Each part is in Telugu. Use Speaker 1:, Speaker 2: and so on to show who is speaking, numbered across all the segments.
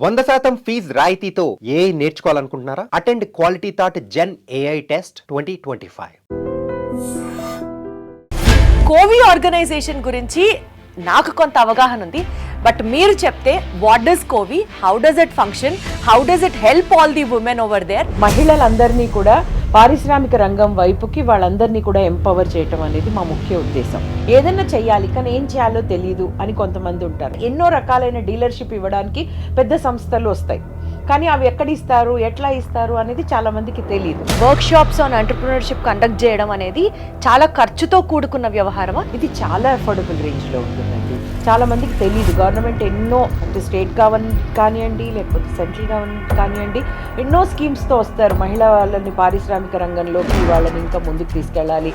Speaker 1: 100% ఫీజ్ రాయితీతో ఏ నేర్చుకోవాలనుకుంటున్నారా? Attend quality thought gen AI test 2025.
Speaker 2: కోవి ఆర్గనైజేషన్ గురించి నాకు కొంత అవగాహన ఉంది. బట్ మీరు చెప్తే వాట్ డస్ కోవి, how does it function, how does it help all the women over there?
Speaker 3: మహిళలందరినీ కూడా పారిశ్రామిక రంగం వైపుకి వాళ్ళందరినీ కూడా ఎంపవర్ చేయటం అనేది మా ముఖ్య ఉద్దేశం. ఏదైనా చెయ్యాలి కానీ ఏం చేయాలో తెలియదు అని కొంతమంది ఉంటారు. ఎన్నో రకాలైన డీలర్షిప్ ఇవ్వడానికి పెద్ద సంస్థలు వస్తాయి, కానీ అవి ఎక్కడ ఇస్తారు, ఎట్లా ఇస్తారు అనేది చాలా మందికి తెలియదు.
Speaker 2: Work shops on entrepreneurship conduct చేయడం అనేది చాలా ఖర్చుతో కూడుకున్న వ్యవహారమా?
Speaker 3: ఇది చాలా అఫోర్డబుల్ రేంజ్లో ఉంటుందండి. చాలా మందికి తెలియదు. గవర్నమెంట్ ఎన్నో, అంటే స్టేట్ గవర్నమెంట్ కానివ్వండి, లేకపోతే సెంట్రల్ గవర్నమెంట్ కానివ్వండి, ఎన్నో స్కీమ్స్తో వస్తారు. మహిళా వాళ్ళని పారిశ్రామిక రంగంలోకి వాళ్ళని ఇంకా ముందుకు తీసుకెళ్ళాలి.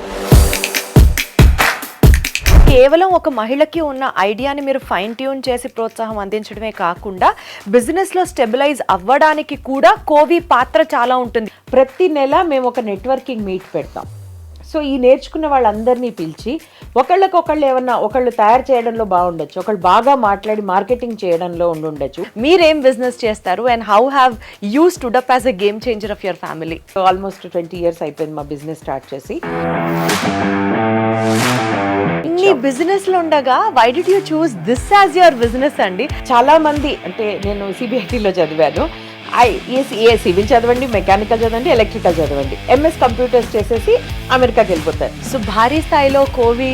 Speaker 2: కేవలం ఒక మహిళకి ఉన్న ఐడియాని మీరు ఫైన్ ట్యూన్ చేసి ప్రోత్సాహం అందించడమే కాకుండా బిజినెస్లో స్టెబిలైజ్ అవ్వడానికి కూడా కోవి పాత్ర చాలా ఉంటుంది.
Speaker 3: ప్రతి నెల మేము ఒక నెట్వర్కింగ్ మీట్ పెడతాం. సో ఈ నేర్చుకున్న వాళ్ళందరినీ పిలిచి ఒకళ్ళకొకళ్ళు ఏమన్నా, ఒకళ్ళు తయారు చేయడంలో బాగుండొచ్చు, ఒకళ్ళు బాగా మాట్లాడి మార్కెటింగ్ చేయడంలో ఉండొచ్చు.
Speaker 2: మీరేం బిజినెస్ చేస్తారు and how have you stood up as a game changer of your family?
Speaker 3: Almost 20 years అయిపోయింది మా బిజినెస్ స్టార్ట్ చేసి.
Speaker 2: ఇన్ని బిజినెస్ లో ఉండగా why did you choose this as your business అండి?
Speaker 3: చాలా మంది, అంటే నేను సిబిఐటీలో చదివాను. ఏ సివిల్ చదవండి, మెకానికల్ చదవండి, ఎలక్ట్రికల్ చదవండి, ఎంఎస్ కంప్యూటర్స్ చేసేసి అమెరికాకి వెళ్ళిపోతారు.
Speaker 2: సో భారీ స్థాయిలో కోవి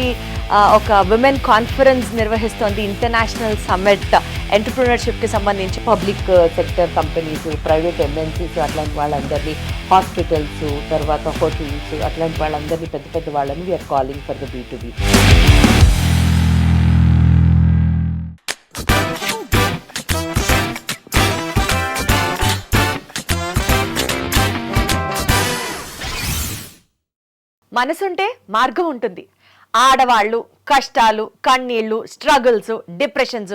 Speaker 2: ఒక విమెన్ కాన్ఫరెన్స్ నిర్వహిస్తోంది, ఇంటర్నేషనల్ సమ్మిట్ ఎంటర్‌ప్రెన్యూర్‌షిప్ కి సంబంధించి.
Speaker 3: Public sector companies, private MNCs, అట్లాంటి వాళ్ళందరినీ, హాస్పిటల్స్, తర్వాత హోటల్స్, అట్లాంటి వాళ్ళందరినీ, పెద్ద పెద్ద వాళ్ళని we are calling for the B2B.
Speaker 2: మనసుంటే మార్గం ఉంటుంది. ఆడవాళ్ళు కష్టాలు, కన్నీళ్ళు, స్ట్రగుల్స్, డిప్రెషన్స్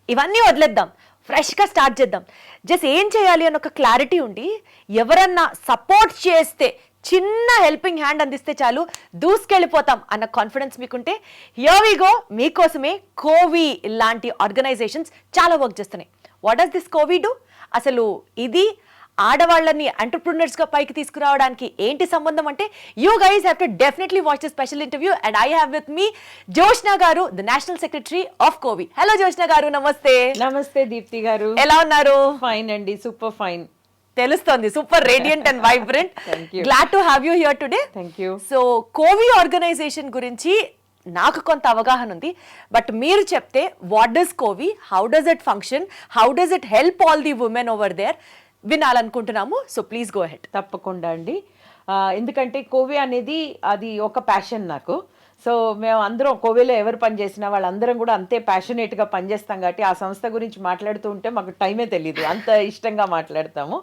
Speaker 2: ఇవన్నీ వదిలేద్దాం, ఫ్రెష్గా స్టార్ట్ చేద్దాం. జస్ట్ ఏం చేయాలి అని ఒక క్లారిటీ ఉండి ఎవరన్నా సపోర్ట్ చేస్తే, చిన్న హెల్పింగ్ హ్యాండ్ అందిస్తే చాలు దూసుకెళ్ళిపోతాం అన్న కాన్ఫిడెన్స్ మీకుంటే హియర్ వి గో. మీకోసమే కోవి లాంటి ఆర్గనైజేషన్స్ చాలా వర్క్ చేస్తున్నాయి. వాట్ డస్ దిస్ కోవి డూ? అసలు ఇది ఆడవాళ్ళని ఎంటర్‌ప్రెన్యూర్స్ గా పైకి తీసుకురావడానికి ఏంటి సంబంధం అంటే, you guys have to definitely watch this special interview and I have with me Joshna garu, the national secretary of కోవి. హలో జోష్నా గారు, నమస్తే.
Speaker 3: నమస్తే దీప్తి గారు.
Speaker 2: ఎలా ఉన్నారు?
Speaker 3: ఫైన్ అండి, సూపర్ ఫైన్.
Speaker 2: తెలుస్తోంది, super radiant and vibrant. Glad to have you here today.
Speaker 3: Thank you.
Speaker 2: So కోవి ఆర్గనైజేషన్ గురించి నాకు కొంత అవగాహన ఉంది. బట్ మీరు చెప్తే వాట్ డస్ కోవి, how does it function, how does it help all the women over there వినాలనుకుంటున్నాము. So please go head.
Speaker 3: తప్పకుండా అండి. ఎందుకంటే కోవి అనేది అది ఒక ప్యాషన్ నాకు. సో మేము అందరం కోవిలో ఎవరు పనిచేసినా వాళ్ళందరం కూడా అంతే ప్యాషనేట్గా పనిచేస్తాం కాబట్టి ఆ సంస్థ గురించి మాట్లాడుతూ ఉంటే మాకు టైమే తెలియదు, అంత ఇష్టంగా మాట్లాడతాము.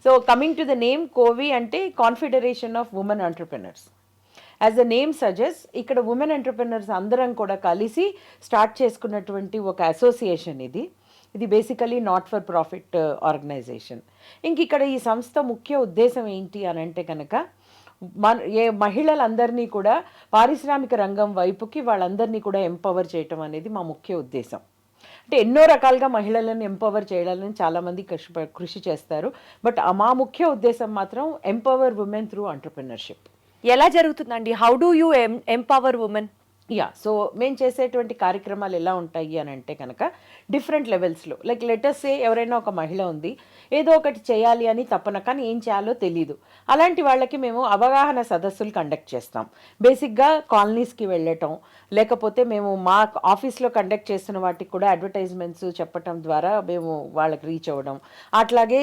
Speaker 3: So coming to the name కోవి అంటే confederation of women entrepreneurs. As the name suggest, ఇక్కడ ఉమెన్ ఎంటర్‌ప్రెన్యూర్స్ అందరం కూడా కలిసి స్టార్ట్ చేసుకున్నటువంటి ఒక అసోసియేషన్ ఇది. ఇది basically not for profit organisation. ఇంక ఇక్కడ ఈ సంస్థ ముఖ్య ఉద్దేశం ఏంటి అని అంటే కనుక, మహిళలందరినీ కూడా పారిశ్రామిక రంగం వైపుకి వాళ్ళందరినీ కూడా ఎంపవర్ చేయటం అనేది మా ముఖ్య ఉద్దేశం. అంటే ఎన్నో రకాలుగా మహిళలను ఎంపవర్ చేయాలని చాలామంది కృషి చేస్తారు. బట్ మా ముఖ్య ఉద్దేశం మాత్రం ఎంపవర్ ఉమెన్ త్రూ ఎంటర్‌ప్రెన్యూర్‌షిప్.
Speaker 2: ఎలా జరుగుతుందండి? How do you empower women?
Speaker 3: So మేము చేసేటువంటి కార్యక్రమాలు ఎలా ఉంటాయి అని అంటే కనుక, డిఫరెంట్ లెవెల్స్లో, లైక్ లెటర్స్ సే ఎవరైనా ఒక మహిళ ఉంది, ఏదో ఒకటి చేయాలి అని తపన, కానీ ఏం చేయాలో తెలియదు. అలాంటి వాళ్ళకి మేము అవగాహన సదస్సులు కండక్ట్ చేస్తాం. బేసిక్గా కాలనీస్కి వెళ్ళటం, లేకపోతే మేము మా ఆఫీస్లో కండక్ట్ చేస్తున్న వాటికి కూడా అడ్వర్టైజ్మెంట్స్ చెప్పటం ద్వారా మేము వాళ్ళకి రీచ్ అవ్వడం. అట్లాగే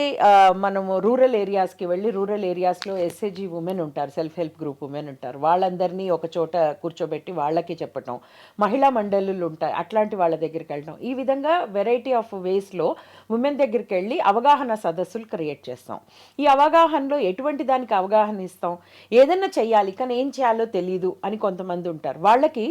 Speaker 3: మనము రూరల్ ఏరియాస్కి వెళ్ళి, రూరల్ ఏరియాస్లో ఎస్ఏజీ ఉమెన్ ఉంటారు, సెల్ఫ్ హెల్ప్ గ్రూప్ ఉమెన్ ఉంటారు, వాళ్ళందరినీ ఒక చోట కూర్చోబెట్టి వాళ్ళకి చెప్పటం. మహిళా మండలులు ఉంటాయి, అట్లాంటి వాళ్ళ దగ్గరికి వెళ్ళడం. ఈ విధంగా వెరైటీ ఆఫ్ వేస్లో ఉమెన్ దగ్గరికి వెళ్ళి అవగాహన సదస్సులు క్రియేట్ చేస్తాం. ఈ అవగాహనలో ఎటువంటి దానికి అవగాహన ఇస్తాం, ఏదైనా చెయ్యాలి కానీ ఏం చేయాలో తెలియదు అని కొంతమంది ఉంటారు. వాళ్ళకి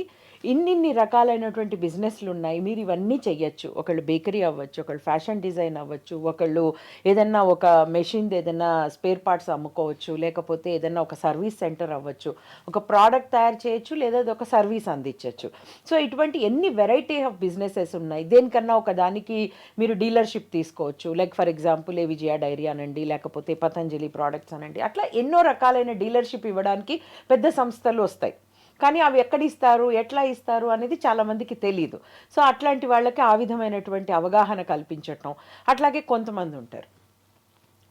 Speaker 3: ఇన్నిన్ని రకాలైనటువంటి బిజినెస్లు ఉన్నాయి, మీరు ఇవన్నీ చెయ్యొచ్చు. ఒకళ్ళు బేకరీ అవ్వచ్చు, ఒకళ్ళు ఫ్యాషన్ డిజైన్ అవ్వచ్చు, ఒకళ్ళు ఏదన్నా ఒక మెషిన్ ఏదైనా స్పేర్ పార్ట్స్ అమ్ముకోవచ్చు, లేకపోతే ఏదైనా ఒక సర్వీస్ సెంటర్ అవ్వచ్చు, ఒక ప్రోడక్ట్ తయారు చేయొచ్చు, లేదా ఒక సర్వీస్ అందించవచ్చు. సో ఇటువంటి ఎన్ని వెరైటీ ఆఫ్ బిజినెసెస్ ఉన్నాయి. దేనికన్నా ఒక దానికి మీరు డీలర్షిప్ తీసుకోవచ్చు. లైక్ ఫర్ ఎగ్జాంపుల్ ఏ విజయ డైరీ అనండి, లేకపోతే పతంజలి ప్రోడక్ట్స్ అనండి, అట్లా ఎన్నో రకాలైన డీలర్షిప్ ఇవ్వడానికి పెద్ద సంస్థలు వస్తాయి. కానీ అవి ఎక్కడ ఇస్తారు, ఎట్లా ఇస్తారు అనేది చాలామందికి తెలియదు. సో అట్లాంటి వాళ్ళకి ఆ విధమైనటువంటి అవగాహన కల్పించటం. అట్లాగే కొంతమంది ఉంటారు,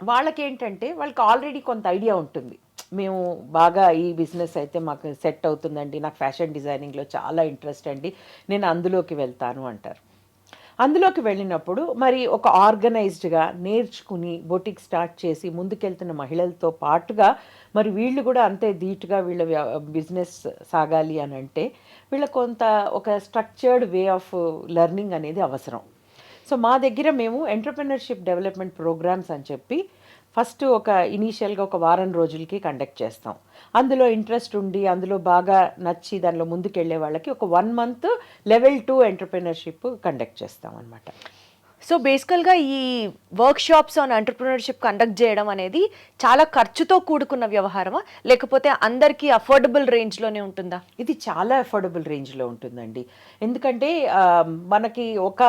Speaker 3: వాళ్ళకి ఏంటంటే వాళ్ళకి ఆల్రెడీ కొంత ఐడియా ఉంటుంది. మేము బాగా ఈ బిజినెస్ అయితే మాకు సెట్ అవుతుందండి, నాకు ఫ్యాషన్ డిజైనింగ్లో చాలా ఇంట్రెస్ట్ అండి, నేను అందులోకి వెళ్తాను అంటారు. అందులోకి వెళ్ళినప్పుడు మరి ఒక ఆర్గనైజ్డ్గా నేర్చుకుని బొటిక్ స్టార్ట్ చేసి ముందుకెళ్తున్న మహిళలతో పాటుగా మరి వీళ్ళు కూడా అంతే ధీటుగా వీళ్ళ బిజినెస్ సాగాలి అని అంటే వీళ్ళ కొంత ఒక స్ట్రక్చర్డ్ వే ఆఫ్ లెర్నింగ్ అనేది అవసరం. సో మా దగ్గర మేము ఎంటర్‌ప్రెన్యూర్‌షిప్ డెవలప్‌మెంట్ ప్రోగ్రామ్స్ అని చెప్పి ఫస్ట్ ఒక ఇనీషియల్గా ఒక వారం రోజులకి కండక్ట్ చేస్తాం. అందులో ఇంట్రెస్ట్ ఉండి అందులో బాగా నచ్చి దానిలో ముందుకెళ్ళే వాళ్ళకి ఒక 1 మంత్ లెవెల్ 2 ఎంటర్‌ప్రెన్యూర్‌షిప్ కండక్ట్ చేస్తాం అనమాట.
Speaker 2: సో బేసికల్గా ఈ work shops on entrepreneurship conduct చేయడం అనేది చాలా ఖర్చుతో కూడుకున్న వ్యవహారమా, లేకపోతే అందరికీ అఫోర్డబుల్ రేంజ్లోనే ఉంటుందా?
Speaker 3: ఇది చాలా అఫోర్డబుల్ రేంజ్లో ఉంటుందండి. ఎందుకంటే మనకి ఒక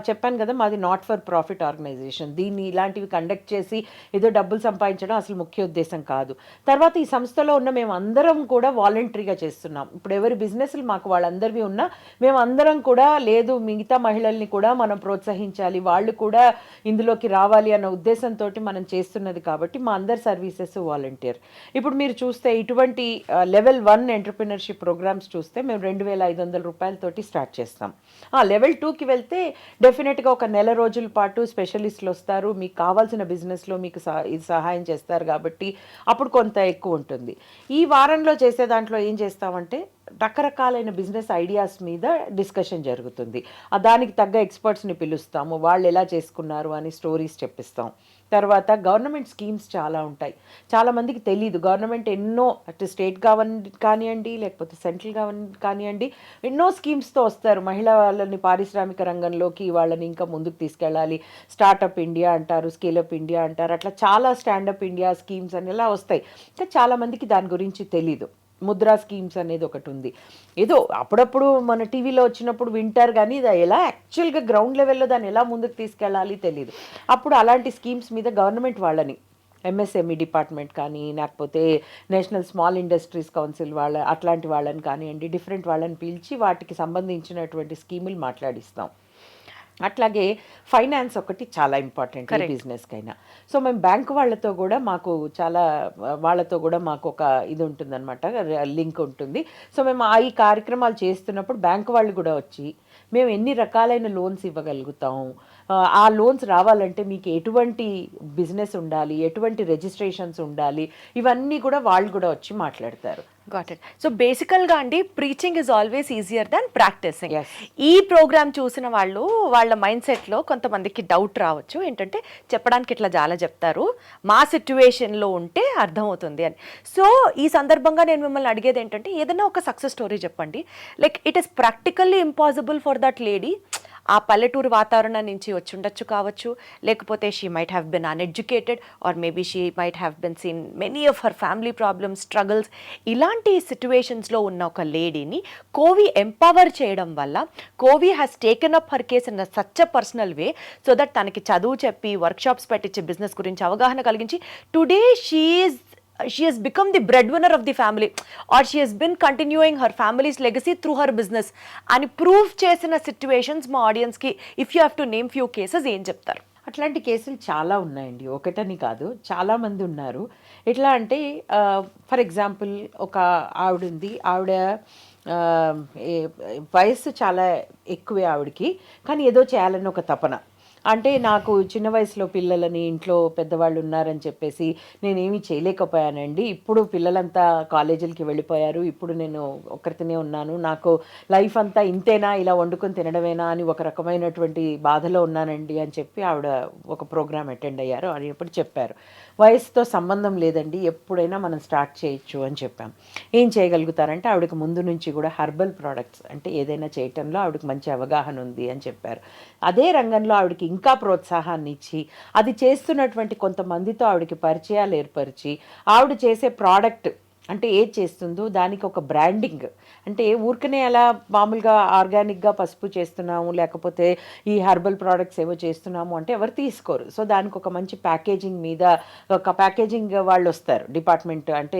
Speaker 3: చెప్పాను కదా, మాది నాట్ ఫర్ ప్రాఫిట్ ఆర్గనైజేషన్. దీన్ని ఇలాంటివి కండక్ట్ చేసి ఏదో డబ్బులు సంపాదించడం అసలు ముఖ్య ఉద్దేశం కాదు. తర్వాత ఈ సంస్థలో ఉన్న మేము అందరం కూడా వాలంటరీగా చేస్తున్నాం. ఇప్పుడు ఎవరి బిజినెస్లు మాకు వాళ్ళందరివి ఉన్నా మేము అందరం కూడా లేదు, మిగతా మహిళల్ని కూడా మనం ప్రోత్సహించాలి, వాళ్ళు కూడా ఇందులోకి రావాలి అన్న ఉద్దేశంతో మనం చేస్తున్నది. కాబట్టి మా అందరి సర్వీసెస్ వాలంటీర్. ఇప్పుడు మీరు చూస్తే ఇటువంటి లెవెల్ 1 ఎంటర్‌ప్రెన్యూర్‌షిప్ ప్రోగ్రామ్స్ చూస్తే మేము 2,500 రూపాయలతోటి స్టార్ట్ చేస్తాం. లెవెల్ 2కి వెళ్తే డెఫినెట్గా ఒక నెల రోజుల పాటు స్పెషలిస్టులు వస్తారు, మీకు కావాల్సిన బిజినెస్లో మీకు ఇది సహాయం చేస్తారు. కాబట్టి అప్పుడు కొంత ఎక్కువ ఉంటుంది. ఈ వారంలో చేసే దాంట్లో ఏం చేస్తామంటే రకరకాలైన బిజినెస్ ఐడియాస్ మీద డిస్కషన్ జరుగుతుంది. దానికి తగ్గ ఎక్స్పర్ట్స్ని పిలుస్తాము, వాళ్ళు ఎలా చేసుకున్నారు అని స్టోరీస్ చెప్పిస్తాం. తర్వాత గవర్నమెంట్ స్కీమ్స్ చాలా ఉంటాయి, చాలామందికి తెలీదు. గవర్నమెంట్ ఎన్నో అటు స్టేట్ గవర్నమెంట్ కానివ్వండి, లేకపోతే సెంట్రల్ గవర్నమెంట్ కానివ్వండి, ఎన్నో స్కీమ్స్తో వస్తారు. మహిళా వాళ్ళని పారిశ్రామిక రంగంలోకి వాళ్ళని ఇంకా ముందుకు తీసుకెళ్ళాలి. స్టార్టప్ ఇండియా అంటారు, స్కేలప్ ఇండియా అంటారు, అట్లా చాలా స్టాండప్ ఇండియా స్కీమ్స్ అని ఇలా వస్తాయి. ఇంకా చాలామందికి దాని గురించి తెలీదు. ముద్రా స్కీమ్స్ అనేది ఒకటి ఉంది. ఏదో అప్పుడప్పుడు మన టీవీలో వచ్చినప్పుడు వింటారు, కానీ ఇది ఎలా యాక్చువల్గా గ్రౌండ్ లెవెల్లో దాన్ని ఎలా ముందుకు తీసుకెళ్ళాలి తెలీదు. అప్పుడు అలాంటి స్కీమ్స్ మీద గవర్నమెంట్ వాళ్ళని ఎంఎస్ఎంఈ డిపార్ట్మెంట్ కానీ, లేకపోతే నేషనల్ స్మాల్ ఇండస్ట్రీస్ కౌన్సిల్ అట్లాంటి వాళ్ళని కానివ్వండి, డిఫరెంట్ వాళ్ళని పిలిచి వాటికి సంబంధించినటువంటి స్కీములు మాట్లాడిస్తాం. అట్లాగే ఫైనాన్స్ ఒకటి చాలా ఇంపార్టెంట్ ఈ బిజినెస్కైనా. సో మేము బ్యాంకు వాళ్ళతో కూడా మాకు ఒక ఇది ఉంటుందన్నమాట, లింక్ ఉంటుంది. సో మేము ఈ కార్యక్రమాలు చేస్తున్నప్పుడు బ్యాంకు వాళ్ళు కూడా వచ్చి మేము ఎన్ని రకాలైన లోన్స్ ఇవ్వగలుగుతాం, ఆ లోన్స్ రావాలంటే మీకు ఎటువంటి బిజినెస్ ఉండాలి, ఎటువంటి రిజిస్ట్రేషన్స్ ఉండాలి, ఇవన్నీ కూడా వాళ్ళు కూడా వచ్చి మాట్లాడతారు.
Speaker 2: Got it. సో బేసికల్గా అండి, preaching is always easier than practising.
Speaker 3: Yes.
Speaker 2: ఈ ప్రోగ్రామ్ చూసిన వాళ్ళు వాళ్ళ మైండ్ సెట్లో కొంతమందికి డౌట్ రావచ్చు, ఏంటంటే చెప్పడానికి ఇట్లా చాలా చెప్తారు, మా సిచ్యువేషన్లో ఉంటే అర్థమవుతుంది అని. సో ఈ సందర్భంగా నేను మిమ్మల్ని అడిగేది ఏంటంటే, ఏదైనా ఒక సక్సెస్ స్టోరీ చెప్పండి. Like it is practically impossible for that lady, ఆ పల్లెటూరు వాతావరణం నుంచి వచ్చి ఉండొచ్చు కావచ్చు, లేకపోతే she might have been uneducated, or maybe she might have been seen many of her family problems, struggles. ఇలాంటి సిచ్యువేషన్స్లో ఉన్న ఒక లేడీని కోవి ఎంపవర్ చేయడం వల్ల కోవి has taken up her case in such a personal way, so that తనకి చదువు చెప్పి వర్క్షాప్స్ పెట్టించి బిజినెస్ గురించి అవగాహన కలిగించి today she has become the breadwinner of the family, or she has been continuing her family's legacy through her business అని ప్రూవ్ చేసిన సిచ్యువేషన్స్ మా ఆడియన్స్కి if you have to name few cases ఏం చెప్తారు?
Speaker 3: అట్లాంటి కేసులు చాలా ఉన్నాయండి, ఒకటని కాదు, చాలామంది ఉన్నారు. ఎట్లా అంటే ఫర్ ఎగ్జాంపుల్ ఒక ఆవిడ ఉంది, ఆవిడ వయస్సు చాలా ఎక్కువే ఆవిడకి, కానీ ఏదో చేయాలని ఒక తపన. అంటే నాకు చిన్న వయసులో పిల్లలని ఇంట్లో పెద్దవాళ్ళు ఉన్నారని చెప్పేసి నేనేమీ చేయలేకపోయానండి. ఇప్పుడు పిల్లలంతా కాలేజీలకి వెళ్ళిపోయారు. ఇప్పుడు నేను ఒక్కరితోనే ఉన్నాను. నాకు లైఫ్ అంతా ఇంతేనా, ఇలా వండుకొని తినడమేనా అని ఒక రకమైనటువంటి బాధలో ఉన్నానండి అని చెప్పి ఆవిడ ఒక ప్రోగ్రామ్ అటెండ్ అయ్యారు. అని ఎప్పుడు చెప్పారు, వయసుతో సంబంధం లేదండి, ఎప్పుడైనా మనం స్టార్ట్ చేయొచ్చు అని చెప్పాం. ఏం చేయగలుగుతారంటే ఆవిడకి ముందు నుంచి కూడా హెర్బల్ ప్రోడక్ట్స్ అంటే ఏదైనా చేయటంలో ఆవిడకి మంచి అవగాహన ఉంది అని చెప్పారు. అదే రంగంలో ఆవిడకి ఇంకా ప్రోత్సాహాన్ని ఇచ్చి అది చేస్తున్నటువంటి కొంతమందితో ఆవిడకి పరిచయాలు ఏర్పరిచి ఆవిడ చేసే ప్రోడక్ట్ అంటే ఏది చేస్తుందో దానికి ఒక బ్రాండింగ్, అంటే ఊరికనే అలా మామూలుగా ఆర్గానిక్గా పసుపు చేస్తున్నాము లేకపోతే ఈ హెర్బల్ ప్రోడక్ట్స్ ఏవో చేస్తున్నాము అంటే ఎవరు తీసుకోరు. సో దానికి ఒక మంచి ప్యాకేజింగ్ మీద ఒక ప్యాకేజింగ్ వాళ్ళు వస్తారు డిపార్ట్మెంట్, అంటే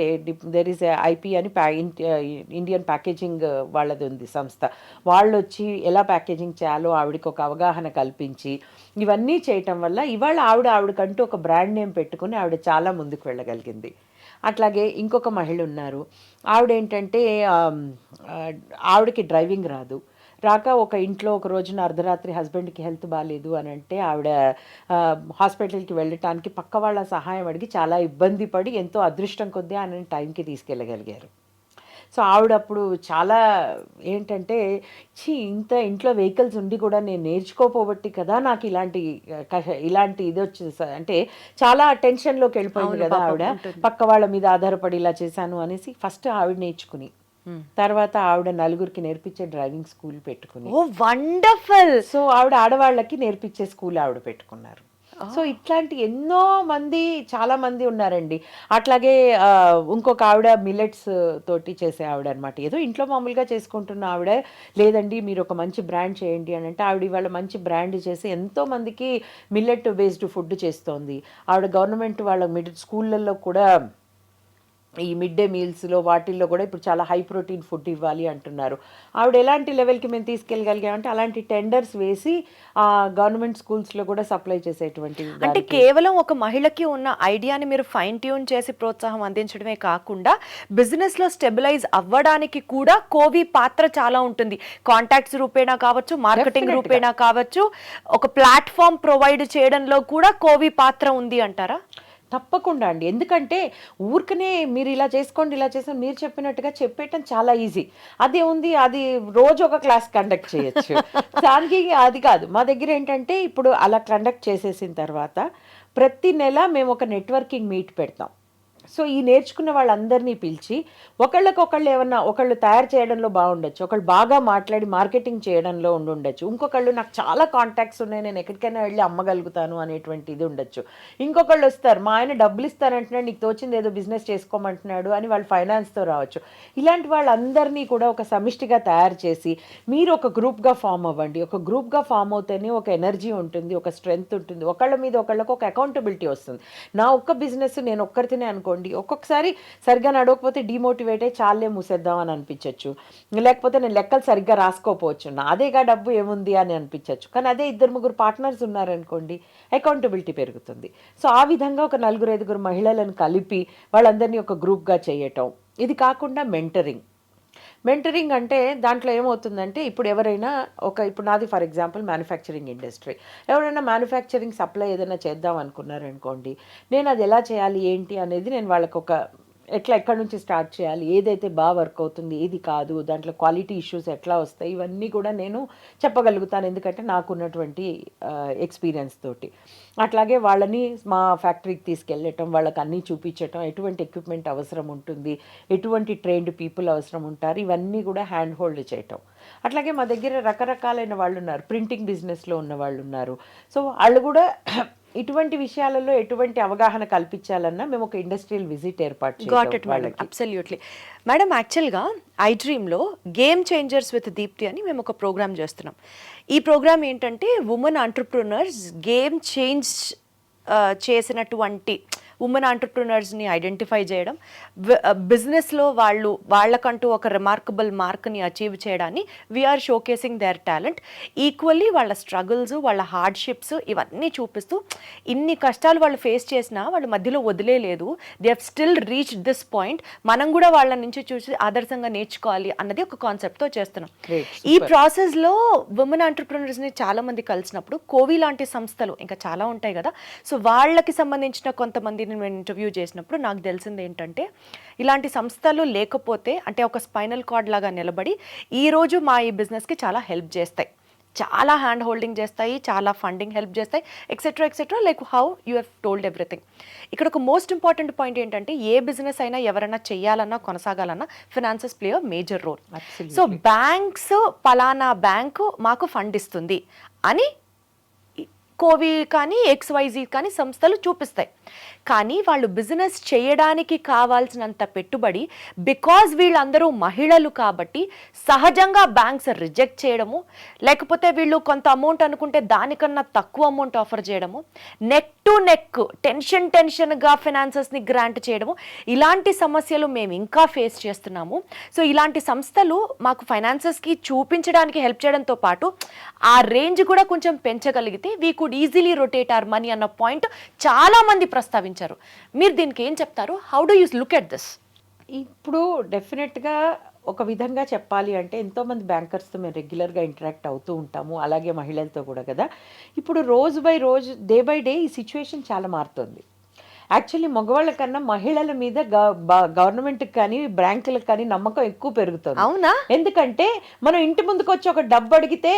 Speaker 3: దెర్ ఈస్ ఐపీ అని ఇండియన్ ప్యాకేజింగ్ వాళ్ళది ఉంది సంస్థ. వాళ్ళు వచ్చి ఎలా ప్యాకేజింగ్ చేయాలో ఆవిడకి ఒక అవగాహన కల్పించి ఇవన్నీ చేయటం వల్ల ఇవాళ ఆవిడకంటూ ఒక బ్రాండ్ నేమ్ పెట్టుకుని ఆవిడ చాలా ముందుకు వెళ్ళగలిగింది. అట్లాగే ఇంకొక మహిళ ఉన్నారు. ఆవిడేంటంటే ఆవిడకి డ్రైవింగ్ రాదు. రాక ఒక ఇంట్లో ఒక రోజున అర్ధరాత్రి హస్బెండ్కి హెల్త్ బాగాలేదు అని అంటే ఆవిడ హాస్పిటల్కి వెళ్ళటానికి పక్క వాళ్ళ సహాయం అడిగి చాలా ఇబ్బంది పడి ఎంతో అదృష్టం కొద్దీ ఆయన టైంకి తీసుకెళ్ళగలిగారు. సో ఆవిడప్పుడు చాలా ఏంటంటే ఇంత ఇంట్లో వెహికల్స్ ఉండి కూడా నేను నేర్చుకోపోబట్టి కదా నాకు ఇలాంటి ఇది వచ్చింది సార్, అంటే చాలా టెన్షన్లోకి వెళ్ళిపోయింది కదా ఆవిడ. పక్క వాళ్ళ మీద ఆధారపడి ఇలా చేశాను అనేసి ఫస్ట్ ఆవిడ నేర్చుకుని తర్వాత ఆవిడ నలుగురికి నేర్పించే డ్రైవింగ్ స్కూల్ పెట్టుకుని,
Speaker 2: ఓ వండర్ఫుల్.
Speaker 3: సో ఆవిడ ఆడవాళ్ళకి నేర్పించే స్కూల్ ఆవిడ పెట్టుకున్నారు. సో ఇట్లాంటి ఎన్నో మంది చాలా మంది ఉన్నారండి. అట్లాగే ఇంకొక ఆవిడ మిల్లెట్స్ తోటి చేసే ఆవిడ అనమాట. ఏదో ఇంట్లో మామూలుగా చేసుకుంటున్న ఆవిడ, లేదండి మీరు ఒక మంచి బ్రాండ్ చేయండి అని అంటే ఆవిడ ఇవాళ మంచి బ్రాండ్ చేసి ఎంతో మందికి మిల్లెట్ బేస్డ్ ఫుడ్ చేస్తోంది. ఆవిడ గవర్నమెంట్ వాళ్ళ స్కూళ్ళల్లో కూడా ఈ మిడ్ డే మీల్స్లో వాటిల్లో కూడా ఇప్పుడు చాలా హై ప్రోటీన్ ఫుడ్ ఇవ్వాలి అంటున్నారు. ఆవిడ ఎలాంటి లెవెల్కి మేము తీసుకెళ్ళగలిగామంటే అలాంటి టెండర్స్ వేసి గవర్నమెంట్ స్కూల్స్లో కూడా సప్లై చేసేటువంటి,
Speaker 2: అంటే కేవలం ఒక మహిళకి ఉన్న ఐడియాని మీరు ఫైన్ ట్యూన్ చేసి ప్రోత్సాహం అందించడమే కాకుండా బిజినెస్లో స్టెబిలైజ్ అవ్వడానికి కూడా కోవి పాత్ర చాలా ఉంటుంది. కాంటాక్ట్స్ రూపేణా కావచ్చు, మార్కెటింగ్ రూపేణా కావచ్చు, ఒక ప్లాట్ఫామ్ ప్రొవైడ్ చేయడంలో కూడా కోవి పాత్ర ఉంది అంటారా?
Speaker 3: తప్పకుండా అండి. ఎందుకంటే ఊరికనే మీరు ఇలా చేసుకోండి ఇలా చేసాను మీరు చెప్పినట్టుగా చెప్పేయటం చాలా ఈజీ. అదే ఉంది, అది రోజు ఒక క్లాస్ కండక్ట్ చేయొచ్చు. దానికి అది కాదు. మా దగ్గర ఏంటంటే ఇప్పుడు అలా కండక్ట్ చేసేసిన తర్వాత ప్రతి నెల మేము ఒక నెట్వర్కింగ్ మీట్ పెడతాం. సో ఈ నేర్చుకున్న వాళ్ళందరినీ పిలిచి ఒకళ్ళకొకళ్ళు ఏమన్నా ఒకళ్ళు తయారు చేయడంలో బాగుండొచ్చు, ఒకళ్ళు బాగా మాట్లాడి మార్కెటింగ్ చేయడంలో ఉండొచ్చు, ఇంకొకళ్ళు నాకు చాలా కాంటాక్ట్స్ ఉన్నాయి నేను ఎక్కడికైనా వెళ్ళి అమ్మగలుగుతాను అనేటువంటి ఇది ఉండొచ్చు, ఇంకొకళ్ళు వస్తారు మా ఆయన డబ్బులు ఇస్తానంటున్నాడు నీకు తోచింది ఏదో బిజినెస్ చేసుకోమంటున్నాడు అని వాళ్ళు ఫైనాన్స్తో రావచ్చు. ఇలాంటి వాళ్ళందరినీ కూడా ఒక సమిష్టిగా తయారు చేసి మీరు ఒక గ్రూప్గా ఫామ్ అవ్వండి. ఒక గ్రూప్గా ఫామ్ అవుతేనే ఒక ఎనర్జీ ఉంటుంది, ఒక స్ట్రెంగ్త్ ఉంటుంది, ఒకళ్ళ మీద ఒకళ్ళకు ఒక అకౌంటబిలిటీ వస్తుంది. నా ఒక్క బిజినెస్ నేను ఒక్కరితోనే అనుకోండి, ఒక్కొక్కసారి సరిగ్గా నడవకపోతే డిమోటివేట్ అయ్యి చాలే మూసేద్దాం అని అనిపించవచ్చు, లేకపోతే నేను లెక్కలు సరిగ్గా రాసుకోకపోవచ్చు, నాదేగా డబ్బు ఏముంది అని అనిపించవచ్చు. కానీ అదే 2-3 పార్ట్నర్స్ ఉన్నారనుకోండి అకౌంటబిలిటీ పెరుగుతుంది. సో ఆ విధంగా ఒక 4-5 మహిళలను కలిపి వాళ్ళందరినీ ఒక గ్రూప్గా చేయటం. ఇది కాకుండా మెంటరింగ్ అంటే దాంట్లో ఏమవుతుందంటే ఇప్పుడు ఎవరైనా ఇప్పుడు నాది ఫర్ ఎగ్జాంపుల్ మ్యానుఫ్యాక్చరింగ్ ఇండస్ట్రీ, ఎవరైనా మ్యానుఫ్యాక్చరింగ్ సప్లై ఏదైనా చేద్దాం అనుకున్నారనుకోండి, నేను అది ఎలా చేయాలి ఏంటి అనేది నేను వాళ్ళకు ఎక్కడి నుంచి స్టార్ట్ చేయాలి, ఏదైతే బాగా వర్క్ అవుతుంది ఏది కాదు, దాంట్లో క్వాలిటీ ఇష్యూస్ ఎట్లా వస్తాయి, ఇవన్నీ కూడా నేను చెప్పగలుగుతాను ఎందుకంటే నాకు ఉన్నటువంటి ఎక్స్పీరియన్స్ తోటి. అట్లాగే వాళ్ళని మా ఫ్యాక్టరీకి తీసుకెళ్ళటం, వాళ్ళకి అన్నీ చూపించటం, ఎటువంటి ఎక్విప్మెంట్ అవసరం ఉంటుంది, ఎటువంటి ట్రైన్డ్ పీపుల్ అవసరం ఉంటారు, ఇవన్నీ కూడా హ్యాండ్ హోల్డ్ చేయటం. అట్లాగే మా దగ్గర రకరకాలైన వాళ్ళు ఉన్నారు, ప్రింటింగ్ బిజినెస్లో ఉన్న వాళ్ళు ఉన్నారు. సో వాళ్ళు కూడా ఇటువంటి విషయాలలో ఎటువంటి అవగాహన కల్పించాలన్నా మేము ఒక ఇండస్ట్రియల్ విజిట్ ఏర్పాటు చేయాలి.
Speaker 2: Absolutely madam. యాక్చువల్గా ఐడ్రీమ్లో గేమ్ చేంజర్స్ విత్ దీప్తి అని మేము ఒక ప్రోగ్రామ్ చేస్తున్నాం. ఈ ప్రోగ్రామ్ ఏంటంటే ఉమెన్ ఎంటర్‌ప్రెన్యూర్స్ గేమ్ చేంజ్ చేసినటువంటి ఉమెన్ ఆంటర్ప్రినర్స్ని ఐడెంటిఫై చేయడం, బిజినెస్లో వాళ్ళకంటూ ఒక రిమార్కబుల్ మార్క్ని అచీవ్ చేయడాన్ని we're showcasing their talent. Equally వాళ్ళ స్ట్రగుల్స్, వాళ్ళ హార్డ్షిప్స్ ఇవన్నీ చూపిస్తూ ఇన్ని కష్టాలు వాళ్ళు ఫేస్ చేసినా వాళ్ళు మధ్యలో వదిలేలేదు. They have still reach this point. మనం కూడా వాళ్ళ నుంచి చూసి ఆదర్శంగా నేర్చుకోవాలి అన్నది ఒక కాన్సెప్ట్తో చేస్తున్నాం. ఈ ప్రాసెస్లో ఉమెన్ ఆంటర్ప్రినర్స్ని చాలా మంది కలిసినప్పుడు కోవి లాంటి సంస్థలు ఇంకా చాలా ఉంటాయి కదా, సో వాళ్ళకి సంబంధించిన కొంతమందిని నేను ఇంటర్వ్యూ చేసినప్పుడు నాకు తెలిసింది ఏంటంటే, ఇలాంటి సంస్థలు లేకపోతే అంటే ఒక స్పైనల్ కార్డ్ లాగా నిలబడి ఈరోజు మా ఈ బిజినెస్కి చాలా హెల్ప్ చేస్తాయి, చాలా హ్యాండ్ హోల్డింగ్ చేస్తాయి, చాలా ఫండింగ్ హెల్ప్ చేస్తాయి, etcetera like how you have told everything. ఇక్కడ ఒక మోస్ట్ ఇంపార్టెంట్ పాయింట్ ఏంటంటే, ఏ బిజినెస్ అయినా ఎవరైనా చేయాలన్నా కొనసాగాలన్నా finances play a major role. So banks పలానా బ్యాంకు మాకు ఫండ్ ఇస్తుంది అని కోవి కానీ XYZ కానీ సంస్థలు చూపిస్తాయి. కానీ వాళ్ళు బిజినెస్ చేయడానికి కావాల్సినంత పెట్టుబడి, బికాజ్ వీళ్ళందరూ మహిళలు కాబట్టి సహజంగా బ్యాంక్స్ రిజెక్ట్ చేయడము, లేకపోతే వీళ్ళు కొంత అమౌంట్ అనుకుంటే దానికన్నా తక్కువ అమౌంట్ ఆఫర్ చేయడము, నెక్ టు నెక్ టెన్షన్గా ఫినాన్సెస్ని గ్రాంట్ చేయడము, ఇలాంటి సమస్యలు మేము ఇంకా ఫేస్ చేస్తున్నాము. సో ఇలాంటి సంస్థలు మాకు ఫైనాన్సెస్కి చూపించడానికి హెల్ప్ చేయడంతో పాటు ఆ రేంజ్ కూడా కొంచెం పెంచగలిగితే we could easily rotate our money అన్న పాయింట్ చాలా మంది ప్రస్తావించారు. మీరు దీనికి ఏం చెప్తారు? How do you look at this?
Speaker 3: ఇప్పుడు డెఫినెట్గా ఒక విధంగా చెప్పాలి అంటే, ఎంతోమంది బ్యాంకర్స్తో మేము రెగ్యులర్గా ఇంటరాక్ట్ అవుతూ ఉంటాము, అలాగే మహిళలతో కూడా కదా. ఇప్పుడు రోజు బై రోజు, డే బై డే ఈ సిచ్యువేషన్ చాలా మారుతుంది. యాక్చువల్లీ మగవాళ్ళ కన్నా మహిళల మీద గవర్నమెంట్కి కానీ బ్యాంకులకు కానీ నమ్మకం ఎక్కువ పెరుగుతుంది.
Speaker 2: అవునా?
Speaker 3: ఎందుకంటే మనం ఇంటి ముందుకు వచ్చి ఒక డబ్బు అడిగితే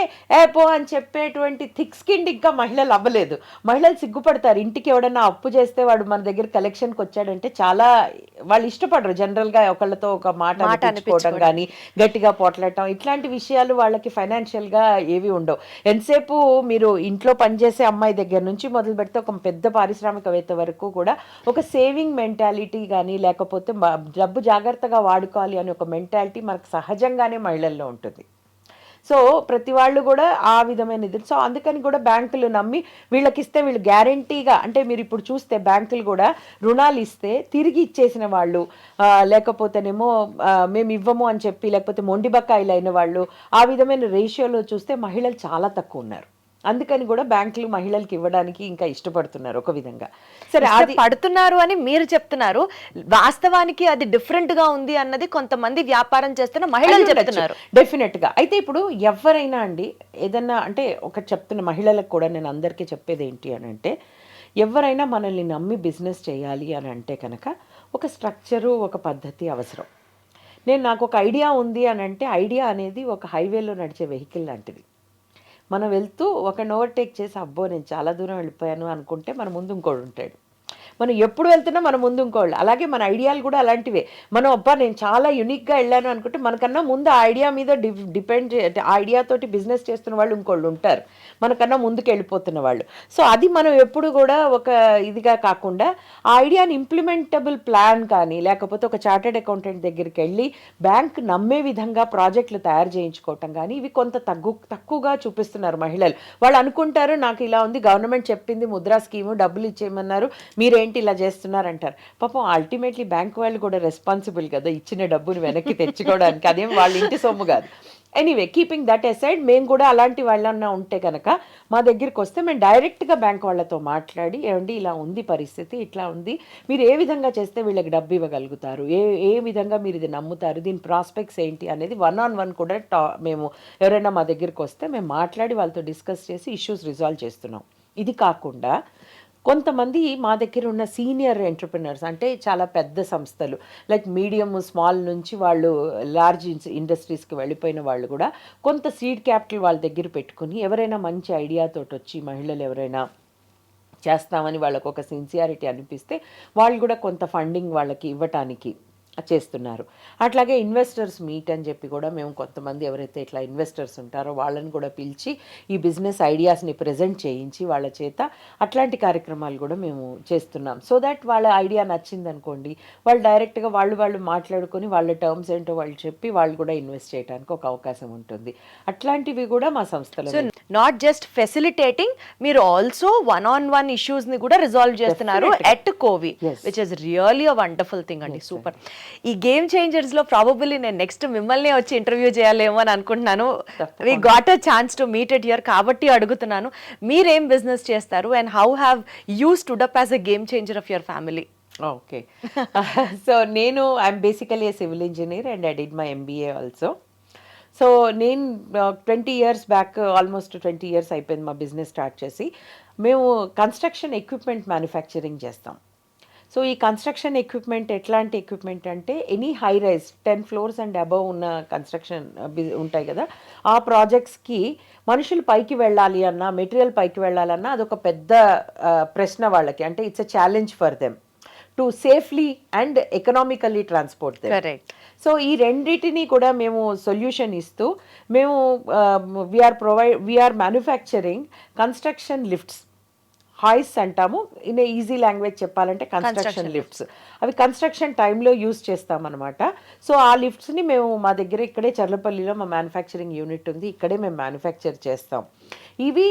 Speaker 3: పో అని చెప్పేటువంటి థిక్ స్కిన్ ఇంకా మహిళలు అవ్వలేదు. మహిళలు సిగ్గుపడతారు. ఇంటికి ఎవడన్నా అప్పు చేస్తే వాడు మన దగ్గర కలెక్షన్కి వచ్చాడంటే చాలా వాళ్ళు ఇష్టపడరు. జనరల్గా ఒకళ్ళతో ఒక మాట అనిపించుకోవడం కానీ, గట్టిగా పోట్లాడటం, ఇట్లాంటి విషయాలు వాళ్ళకి ఫైనాన్షియల్గా ఏవి ఉండవు. ఎంతసేపు మీరు ఇంట్లో పనిచేసే అమ్మాయి దగ్గర నుంచి మొదలు పెడితే ఒక పెద్ద పారిశ్రామికవేత్త వరకు కూడా ఒక సేవింగ్ మెంటాలిటీ కానీ, లేకపోతే డబ్బు జాగ్రత్తగా వాడుకోవాలి అనే ఒక మెంటాలిటీ మనకు సహజంగానే మహిళల్లో ఉంటుంది. సో ప్రతి వాళ్ళు కూడా ఆ విధమైన ఇది. సో అందుకని కూడా బ్యాంకులు నమ్మి వీళ్ళకి ఇస్తే వీళ్ళు గ్యారంటీగా, అంటే మీరు ఇప్పుడు చూస్తే బ్యాంకులు కూడా రుణాలు ఇస్తే తిరిగి ఇచ్చేసిన వాళ్ళు, లేకపోతేనేమో మేము ఇవ్వము అని చెప్పి, లేకపోతే మొండి బకాయిలు అయిన వాళ్ళు, ఆ విధమైన రేషియోలో చూస్తే మహిళలు చాలా తక్కువ ఉన్నారు. అందుకని కూడా బ్యాంకులు మహిళలకు ఇవ్వడానికి ఇంకా ఇష్టపడుతున్నారు ఒక విధంగా.
Speaker 2: సరే, అది పడుతున్నారు అని మీరు చెప్తున్నారు, వాస్తవానికి అది డిఫరెంట్ గా ఉంది అన్నది కొంతమంది వ్యాపారం చేస్తున్న మహిళలు చెప్తున్నారు.
Speaker 3: డెఫినెట్ గా. అయితే ఇప్పుడు ఎవరైనా అండి ఏదన్నా అంటే ఒకటి చెప్తున్న మహిళలకు కూడా నేను అందరికీ చెప్పేది ఏంటి అని అంటే, ఎవరైనా మనల్ని నమ్మి బిజినెస్ చేయాలి అని అంటే కనుక ఒక స్ట్రక్చరు, ఒక పద్ధతి అవసరం. నాకు ఒక ఐడియా ఉంది అని అంటే, ఐడియా అనేది ఒక హైవేలో నడిచే వెహికల్ లాంటిది. మనం వెళ్తూ ఒకరిని ఓవర్టేక్ చేసి అబ్బో నేను చాలా దూరం వెళ్ళిపోయాను అనుకుంటే మన ముందు ఇంకోడు ఉంటాడు. మనం ఎప్పుడు వెళ్తున్నా మన ముందు ఇంకోళ్ళు. అలాగే మన ఐడియాలు కూడా అలాంటివే. మనం అబ్బా నేను చాలా యూనిక్గా వెళ్ళాను అనుకుంటే మనకన్నా ముందు ఆ ఐడియా మీద డిపెండ్, ఆ ఐడియాతోటి బిజినెస్ చేస్తున్న వాళ్ళు ఇంకోళ్ళు ఉంటారు, మనకన్నా ముందుకు వెళ్ళిపోతున్న వాళ్ళు. సో అది మనం ఎప్పుడు కూడా ఒక ఇదిగా కాకుండా ఆ ఐడియాని ఇంప్లిమెంటబుల్ ప్లాన్ కానీ, లేకపోతే ఒక చార్టెడ్ అకౌంటెంట్ దగ్గరికి వెళ్ళి బ్యాంక్ నమ్మే విధంగా ప్రాజెక్టులు తయారు చేయించుకోవటం కానీ, ఇవి కొంత తక్కువగా చూపిస్తున్నారు మహిళలు. వాళ్ళు అనుకుంటారు నాకు ఇలా ఉంది, గవర్నమెంట్ చెప్పింది ముద్రా స్కీము, డబ్బులు ఇచ్చేయమన్నారు, మీరేంటి ఇలా చేస్తున్నారంటారు. పాపం అల్టిమేట్లీ బ్యాంక్ వాళ్ళు కూడా రెస్పాన్సిబుల్ కదా ఇచ్చిన డబ్బుని వెనక్కి తెచ్చుకోవడానికి, అదేం వాళ్ళ ఇంటి సొమ్ము కాదు. ఎనీవే, కీపింగ్ దట్ అసైడ్, మేము కూడా అలాంటి వాళ్ళన్నా ఉంటే కనుక మా దగ్గరికి వస్తే మేము డైరెక్ట్గా బ్యాంక్ వాళ్ళతో మాట్లాడి, ఏమండి ఇలా ఉంది పరిస్థితి, ఇట్లా ఉంది, మీరు ఏ విధంగా చేస్తే వీళ్ళకి డబ్బు ఇవ్వగలుగుతారు, ఏ విధంగా మీరు ఇది నమ్ముతారు, దీని ప్రాస్పెక్ట్స్ ఏంటి అనేది 1-on-1 కూడా మేము ఎవరైనా మా దగ్గరికి వస్తే మేము మాట్లాడి వాళ్ళతో డిస్కస్ చేసి ఇష్యూస్ రిజాల్వ్ చేస్తున్నాం. ఇది కాకుండా కొంతమంది మా దగ్గర ఉన్న సీనియర్ ఎంటర్ప్రినర్స్, అంటే చాలా పెద్ద సంస్థలు లైక్ మీడియం స్మాల్ నుంచి వాళ్ళు లార్జ్ ఇండస్ట్రీస్కి వెళ్ళిపోయిన వాళ్ళు కూడా కొంత సీడ్ క్యాపిటల్ వాళ్ళ దగ్గర పెట్టుకుని, ఎవరైనా మంచి ఐడియాతోటి వచ్చి మహిళలు ఎవరైనా చేస్తామని వాళ్ళకు ఒక సిన్సియారిటీ అనిపిస్తే వాళ్ళు కూడా కొంత ఫండింగ్ వాళ్ళకి ఇవ్వటానికి చేస్తున్నారు. అట్లాగే ఇన్వెస్టర్స్ మీట్ అని చెప్పి కూడా మేము కొంతమంది ఎవరైతే ఇట్లా ఇన్వెస్టర్స్ ఉంటారో వాళ్ళని కూడా పిలిచి ఈ బిజినెస్ ఐడియాస్ని ప్రజెంట్ చేయించి వాళ్ళ చేత అట్లాంటి కార్యక్రమాలు కూడా మేము చేస్తున్నాం. సో దట్ వాళ్ళ ఐడియా నచ్చిందనుకోండి, వాళ్ళు డైరెక్ట్గా వాళ్ళు మాట్లాడుకొని వాళ్ళ టర్మ్స్ ఏంటో వాళ్ళు చెప్పి వాళ్ళు కూడా ఇన్వెస్ట్ చేయడానికి ఒక అవకాశం ఉంటుంది. అట్లాంటివి కూడా మా సంస్థలో
Speaker 2: నాట్ జస్ట్ ఫెసిలిటేటింగ్, మీరు ఆల్సో వన్ ఇష్యూస్ ని కూడా రిజాల్వ్ చేస్తున్నారు ఎట్ కోవి, which is really a wonderful thing అండి. సూపర్. ఈ గేమ్ చేంజర్స్ లో ప్రాబబ్లీ నేను నెక్స్ట్ మిమ్మల్ని వచ్చి ఇంటర్వ్యూ చేయాలేమో అని అనుకుంటున్నాను. We got a chance to meet it here కాబట్టి అడుగుతున్నాను, మీరేం బిజినెస్ చేస్తారు and how have you stood up as a game changer of your family?
Speaker 3: Okay, so I'm basically a civil engineer and I did my MBA also. So నేను 20 years బ్యాక్, ఆల్మోస్ట్ 20 years అయిపోయింది మా బిజినెస్ స్టార్ట్ చేసి. మేము కన్స్ట్రక్షన్ ఎక్విప్మెంట్ మ్యానుఫ్యాక్చరింగ్ చేస్తాం. సో ఈ కన్స్ట్రక్షన్ ఎక్విప్మెంట్ ఎట్లాంటి ఎక్విప్మెంట్ అంటే any high rise 10 floors and above ఉన్న కన్స్ట్రక్షన్ ఉంటాయి కదా, ఆ ప్రాజెక్ట్స్కి మనుషులు పైకి వెళ్ళాలి అన్నా, మెటీరియల్ పైకి వెళ్ళాలన్నా అదొక పెద్ద ప్రశ్న వాళ్ళకి. అంటే it's a challenge for them to safely and economically transport them.
Speaker 2: Correct.
Speaker 3: So ఈ రెండింటిని కూడా మేము సొల్యూషన్ ఇస్తూ మేము వీఆర్ మ్యానుఫ్యాక్చరింగ్ కన్స్ట్రక్షన్ లిఫ్ట్స్, హాయిస్ అంటాము. ఇన్ ఈజీ లాంగ్వేజ్ చెప్పాలంటే కన్స్ట్రక్షన్ లిఫ్ట్స్. అవి కన్స్ట్రక్షన్ టైంలో యూజ్ చేస్తామన్నమాట. సో ఆ లిఫ్ట్స్ని మేము మా దగ్గర ఇక్కడే చర్లపల్లిలో మా మ్యానుఫ్యాక్చరింగ్ యూనిట్ ఉంది, ఇక్కడే మేము మ్యానుఫ్యాక్చర్ చేస్తాం. ఇవి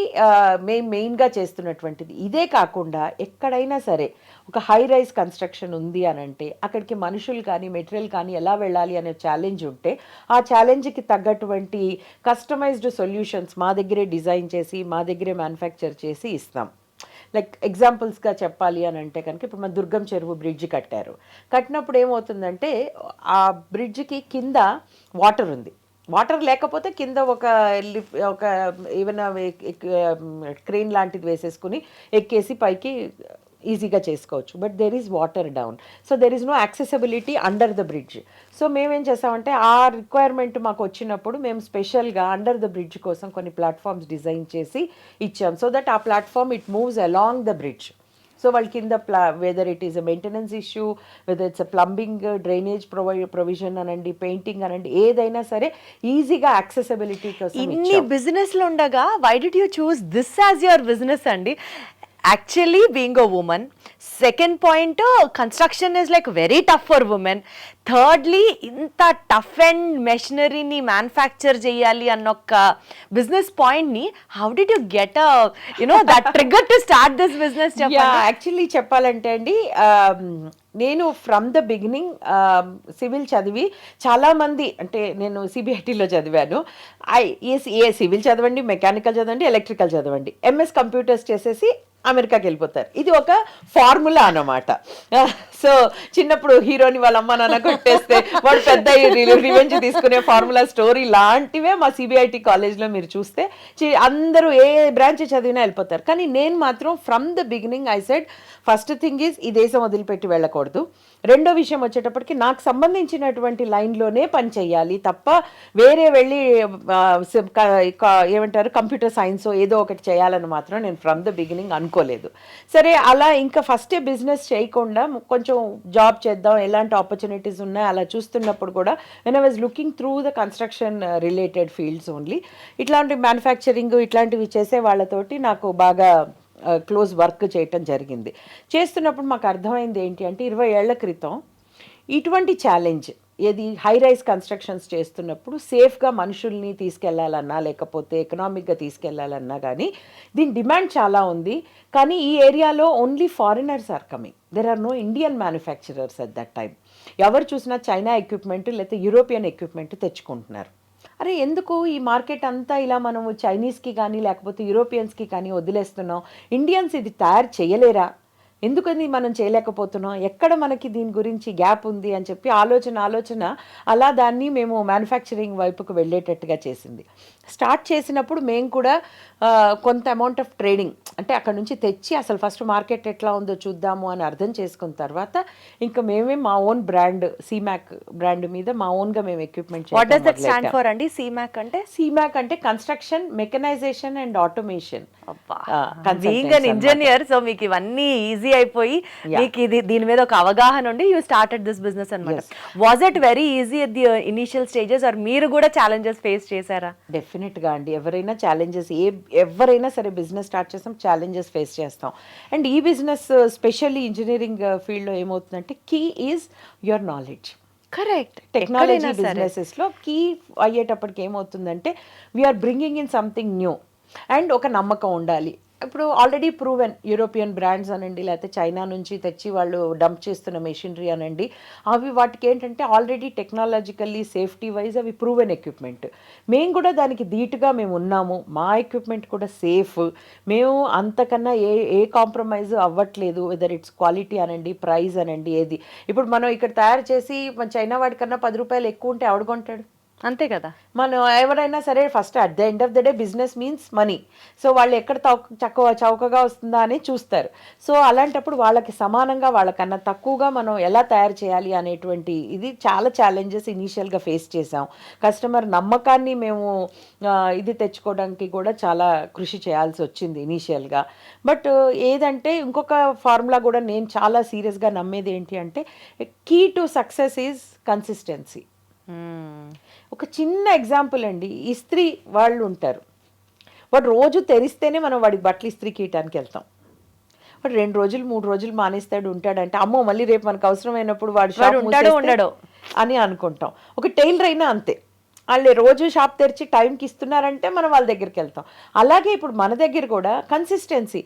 Speaker 3: మేము మెయిన్గా చేస్తున్నటువంటిది. ఇదే కాకుండా ఎక్కడైనా సరే ఒక హై రైజ్ కన్స్ట్రక్షన్ ఉంది అని అంటే అక్కడికి మనుషులు కానీ మెటీరియల్ కానీ ఎలా వెళ్ళాలి అనే ఛాలెంజ్ ఉంటే ఆ ఛాలెంజ్కి తగ్గటువంటి కస్టమైజ్డ్ సొల్యూషన్స్ మా దగ్గరే డిజైన్ చేసి మా దగ్గరే మ్యానుఫ్యాక్చర్ చేసి ఇస్తాం. లైక్ ఎగ్జాంపుల్స్గా చెప్పాలి అని అంటే కనుక ఇప్పుడు మన దుర్గం చెరువు బ్రిడ్జ్ కట్టినప్పుడు ఏమవుతుందంటే ఆ బ్రిడ్జ్కి కింద వాటర్ ఉంది. వాటర్ లేకపోతే కింద ఒక ఏమైనా క్రెయిన్ లాంటిది వేసేసుకుని ఎక్కేసి పైకి ఈజీగా చేసుకోవచ్చు. But there is water down, so there is no accessibility under the bridge. So మేమేం చేసామంటే ఆ రిక్వైర్మెంట్ మాకు వచ్చినప్పుడు మేము స్పెషల్గా అండర్ ద బ్రిడ్జ్ కోసం కొన్ని ప్లాట్ఫామ్స్ డిజైన్ చేసి ఇచ్చాం. సో దట్ ఆ platform it moves along the bridge. So వాళ్ళ కింద whether it is a maintenance issue, whether it's a plumbing, drainage provision అనండి, పెయింటింగ్ అనండి, ఏదైనా సరే ఈజీగా యాక్సెసిబిలిటీ కోసం.
Speaker 2: ఇన్ని బిజినెస్లు ఉండగా why did you choose this as your business అండి? Actually being a women, second point construction is like very tough for women, thirdly ఇంత టఫ్ అండ్ మెషినరీని మ్యానుఫ్యాక్చర్ చేయాలి అన్న ఒక బిజినెస్ పాయింట్ని how did you get that trigger to start this business?
Speaker 3: Actually చెప్పాలంటే అండి, నేను ఫ్రమ్ ద బిగినింగ్ సివిల్ చదివి చాలామంది, అంటే నేను CBITలో చదివాను. ఏ సివిల్ చదవండి, మెకానికల్ చదవండి, ఎలక్ట్రికల్ చదవండి, MS కంప్యూటర్స్ చేసేసి అమెరికాకి వెళ్ళిపోతారు. ఇది ఒక ఫార్ములా అన్నమాట. సో చిన్నప్పుడు హీరోని వాళ్ళ అమ్మ నాన్న కొట్టేస్తే వాడు పెద్ద రివెంజ్ తీసుకునే ఫార్ములా స్టోరీ లాంటివే మా CBIT కాలేజ్లో మీరు చూస్తే అందరూ ఏ బ్రాంచ్ చదివినా వెళ్ళిపోతారు. కానీ నేను మాత్రం from the beginning I said first thing is ఈ దేశం వదిలిపెట్టి వెళ్ళకూడదు. రెండో విషయం వచ్చేటప్పటికి నాకు సంబంధించినటువంటి లైన్లోనే పని చేయాలి తప్ప వేరే వెళ్ళి ఏమంటారు కంప్యూటర్ సైన్స్ ఏదో ఒకటి చేయాలని మాత్రం నేను ఫ్రమ్ ద బిగినింగ్ అనుకోలేదు. సరే అలా ఇంకా ఫస్టే బిజినెస్ చేయకుండా కొంచెం జాబ్ చేద్దాం, ఎలాంటి ఆపర్చునిటీస్ ఉన్నాయి అలా చూస్తున్నప్పుడు కూడా when I was looking through the construction related fields only, ఇట్లాంటి మ్యానుఫ్యాక్చరింగ్ ఇట్లాంటివి చేసే వాళ్ళతోటి నాకు బాగా క్లోజ్ వర్క్ చేయటం జరిగింది. చేస్తున్నప్పుడు మాకు అర్థమైంది ఏంటి అంటే 20 ఏళ్ల క్రితం ఇటువంటి ఛాలెంజ్ ఏది హై రైజ్ కన్స్ట్రక్షన్స్ చేస్తున్నప్పుడు సేఫ్గా మనుషుల్ని తీసుకెళ్లాలన్నా లేకపోతే ఎకనామిక్గా తీసుకెళ్లాలన్నా కానీ దీని డిమాండ్ చాలా ఉంది. కానీ ఈ ఏరియాలో only foreigners are coming, there are no Indian manufacturers at that time. ఎవరు చూసినా చైనా ఎక్విప్మెంట్ లేకపోతే యూరోపియన్ ఎక్విప్మెంట్ తెచ్చుకుంటున్నారు. అరే ఎందుకు ఈ మార్కెట్ అంతా ఇలా మనము చైనీస్కి కానీ లేకపోతే యూరోపియన్స్కి కానీ వదిలేస్తున్నాం, ఇండియన్స్ ఇది తయారు చేయలేరా, ఎందుకని మనం చేయలేకపోతున్నాం, ఎక్కడ మనకి దీని గురించి గ్యాప్ ఉంది అని చెప్పి ఆలోచన అలా దాన్ని మేము మ్యానుఫ్యాక్చరింగ్ వైపుకు వెళ్ళేటట్టుగా చేసింది. స్టార్ట్ చేసినప్పుడు మేము కూడా కొంత అమౌంట్ ఆఫ్ ట్రేడింగ్, అంటే అక్కడ నుంచి తెచ్చి అసలు ఫస్ట్ మార్కెట్ ఎట్లా ఉందో చూద్దాము అని అర్థం చేసుకున్న తర్వాత ఇంకా మేమే మా ఓన్ బ్రాండ్ సీమాక్ బ్రాండ్ మీద మా ఓన్గా మేము equipment.
Speaker 2: What does that stand for అండి? సీమాక్ అంటే construction mechanisation and automation. Being an engineer, so మీకు ఇవన్నీ ఈజీ అయిపోయి మీకు ఇది దీని మీద ఒక అవగాహన ఉండి యూ స్టార్టెడ్ దిస్ బిజినెస్ అన్నమాట. Was it very easy at the initial stages or మీరు కూడా ఛాలెంజెస్ ఫేస్ చేశారా?
Speaker 3: డెఫినెట్గా అండి, ఎవరైనా ఛాలెంజెస్ ఎవరైనా సరే బిజినెస్ స్టార్ట్ చేస్తాం, ఛాలెంజెస్ ఫేస్ చేస్తాం. అండ్ ఈ బిజినెస్ స్పెషల్లీ ఇంజనీరింగ్ ఫీల్డ్లో ఏమవుతుందంటే key is your knowledge.
Speaker 2: Correct.
Speaker 3: Technology బిజినెసెస్లో కీ అయ్యేటప్పటికి ఏమవుతుందంటే we're bringing in something new. And ఒక నమ్మకం ఉండాలి. ఇప్పుడు ఆల్రెడీ ప్రూవెన్ యూరోపియన్ బ్రాండ్స్ అనండి, లేకపోతే చైనా నుంచి తెచ్చి వాళ్ళు డంప్ చేస్తున్న మెషినరీ అనండి, అవి వాటికి ఏంటంటే ఆల్రెడీ టెక్నాలజికల్లీ సేఫ్టీ వైజ్ అవి ప్రూవెన్ ఎక్విప్మెంట్. మేము కూడా దానికి ధీటుగా మేము ఉన్నాము, మా ఎక్విప్మెంట్ కూడా సేఫ్, మేము అంతకన్నా ఏ కాంప్రమైజ్ అవ్వట్లేదు, వెదర్ ఇట్స్ క్వాలిటీ అనండి, ప్రైస్ అనండి, ఏది. ఇప్పుడు మనం ఇక్కడ తయారు చేసి మన చైనా వాడికన్నా 10 రూపాయలు ఎక్కువ ఉంటే ఎవడు కొంటాడు?
Speaker 2: అంతే కదా.
Speaker 3: మనం ఎవరైనా సరే first at the end of the day business means money. So వాళ్ళు ఎక్కడ చౌకగా వస్తుందా అని చూస్తారు. సో అలాంటప్పుడు వాళ్ళకి సమానంగా వాళ్ళకన్నా తక్కువగా మనం ఎలా తయారు చేయాలి అనేటువంటి ఇది చాలా ఛాలెంజెస్ ఇనీషియల్గా ఫేస్ చేసాం. కస్టమర్ నమ్మకాన్ని మేము ఇది తెచ్చుకోవడానికి కూడా చాలా కృషి చేయాల్సి వచ్చింది ఇనీషియల్గా. బట్ ఏదంటే ఇంకొక ఫార్ములా కూడా నేను చాలా సీరియస్గా నమ్మేది ఏంటి అంటే, key to success is consistency. ఒక చిన్న ఎగ్జాంపుల్ అండి, ఇస్త్రీ వాళ్ళు ఉంటారు, వాడు రోజు తెరిస్తేనే మనం వాడికి బట్టలు ఇస్త్రీ కీయటానికి వెళ్తాం. వాడు 2 రోజులు 3 రోజులు మానేస్తాడు, ఉంటాడంటే అమ్మో మళ్ళీ రేపు మనకు అవసరమైనప్పుడు వాడు
Speaker 2: ఉండడు
Speaker 3: అని అనుకుంటాం. ఒక టైలర్ అయినా అంతే, వాళ్ళు రోజు షాప్ తెరిచి టైంకి ఇస్తున్నారంటే మనం వాళ్ళ దగ్గరికి వెళ్తాం. అలాగే ఇప్పుడు మన దగ్గర కూడా కన్సిస్టెన్సీ,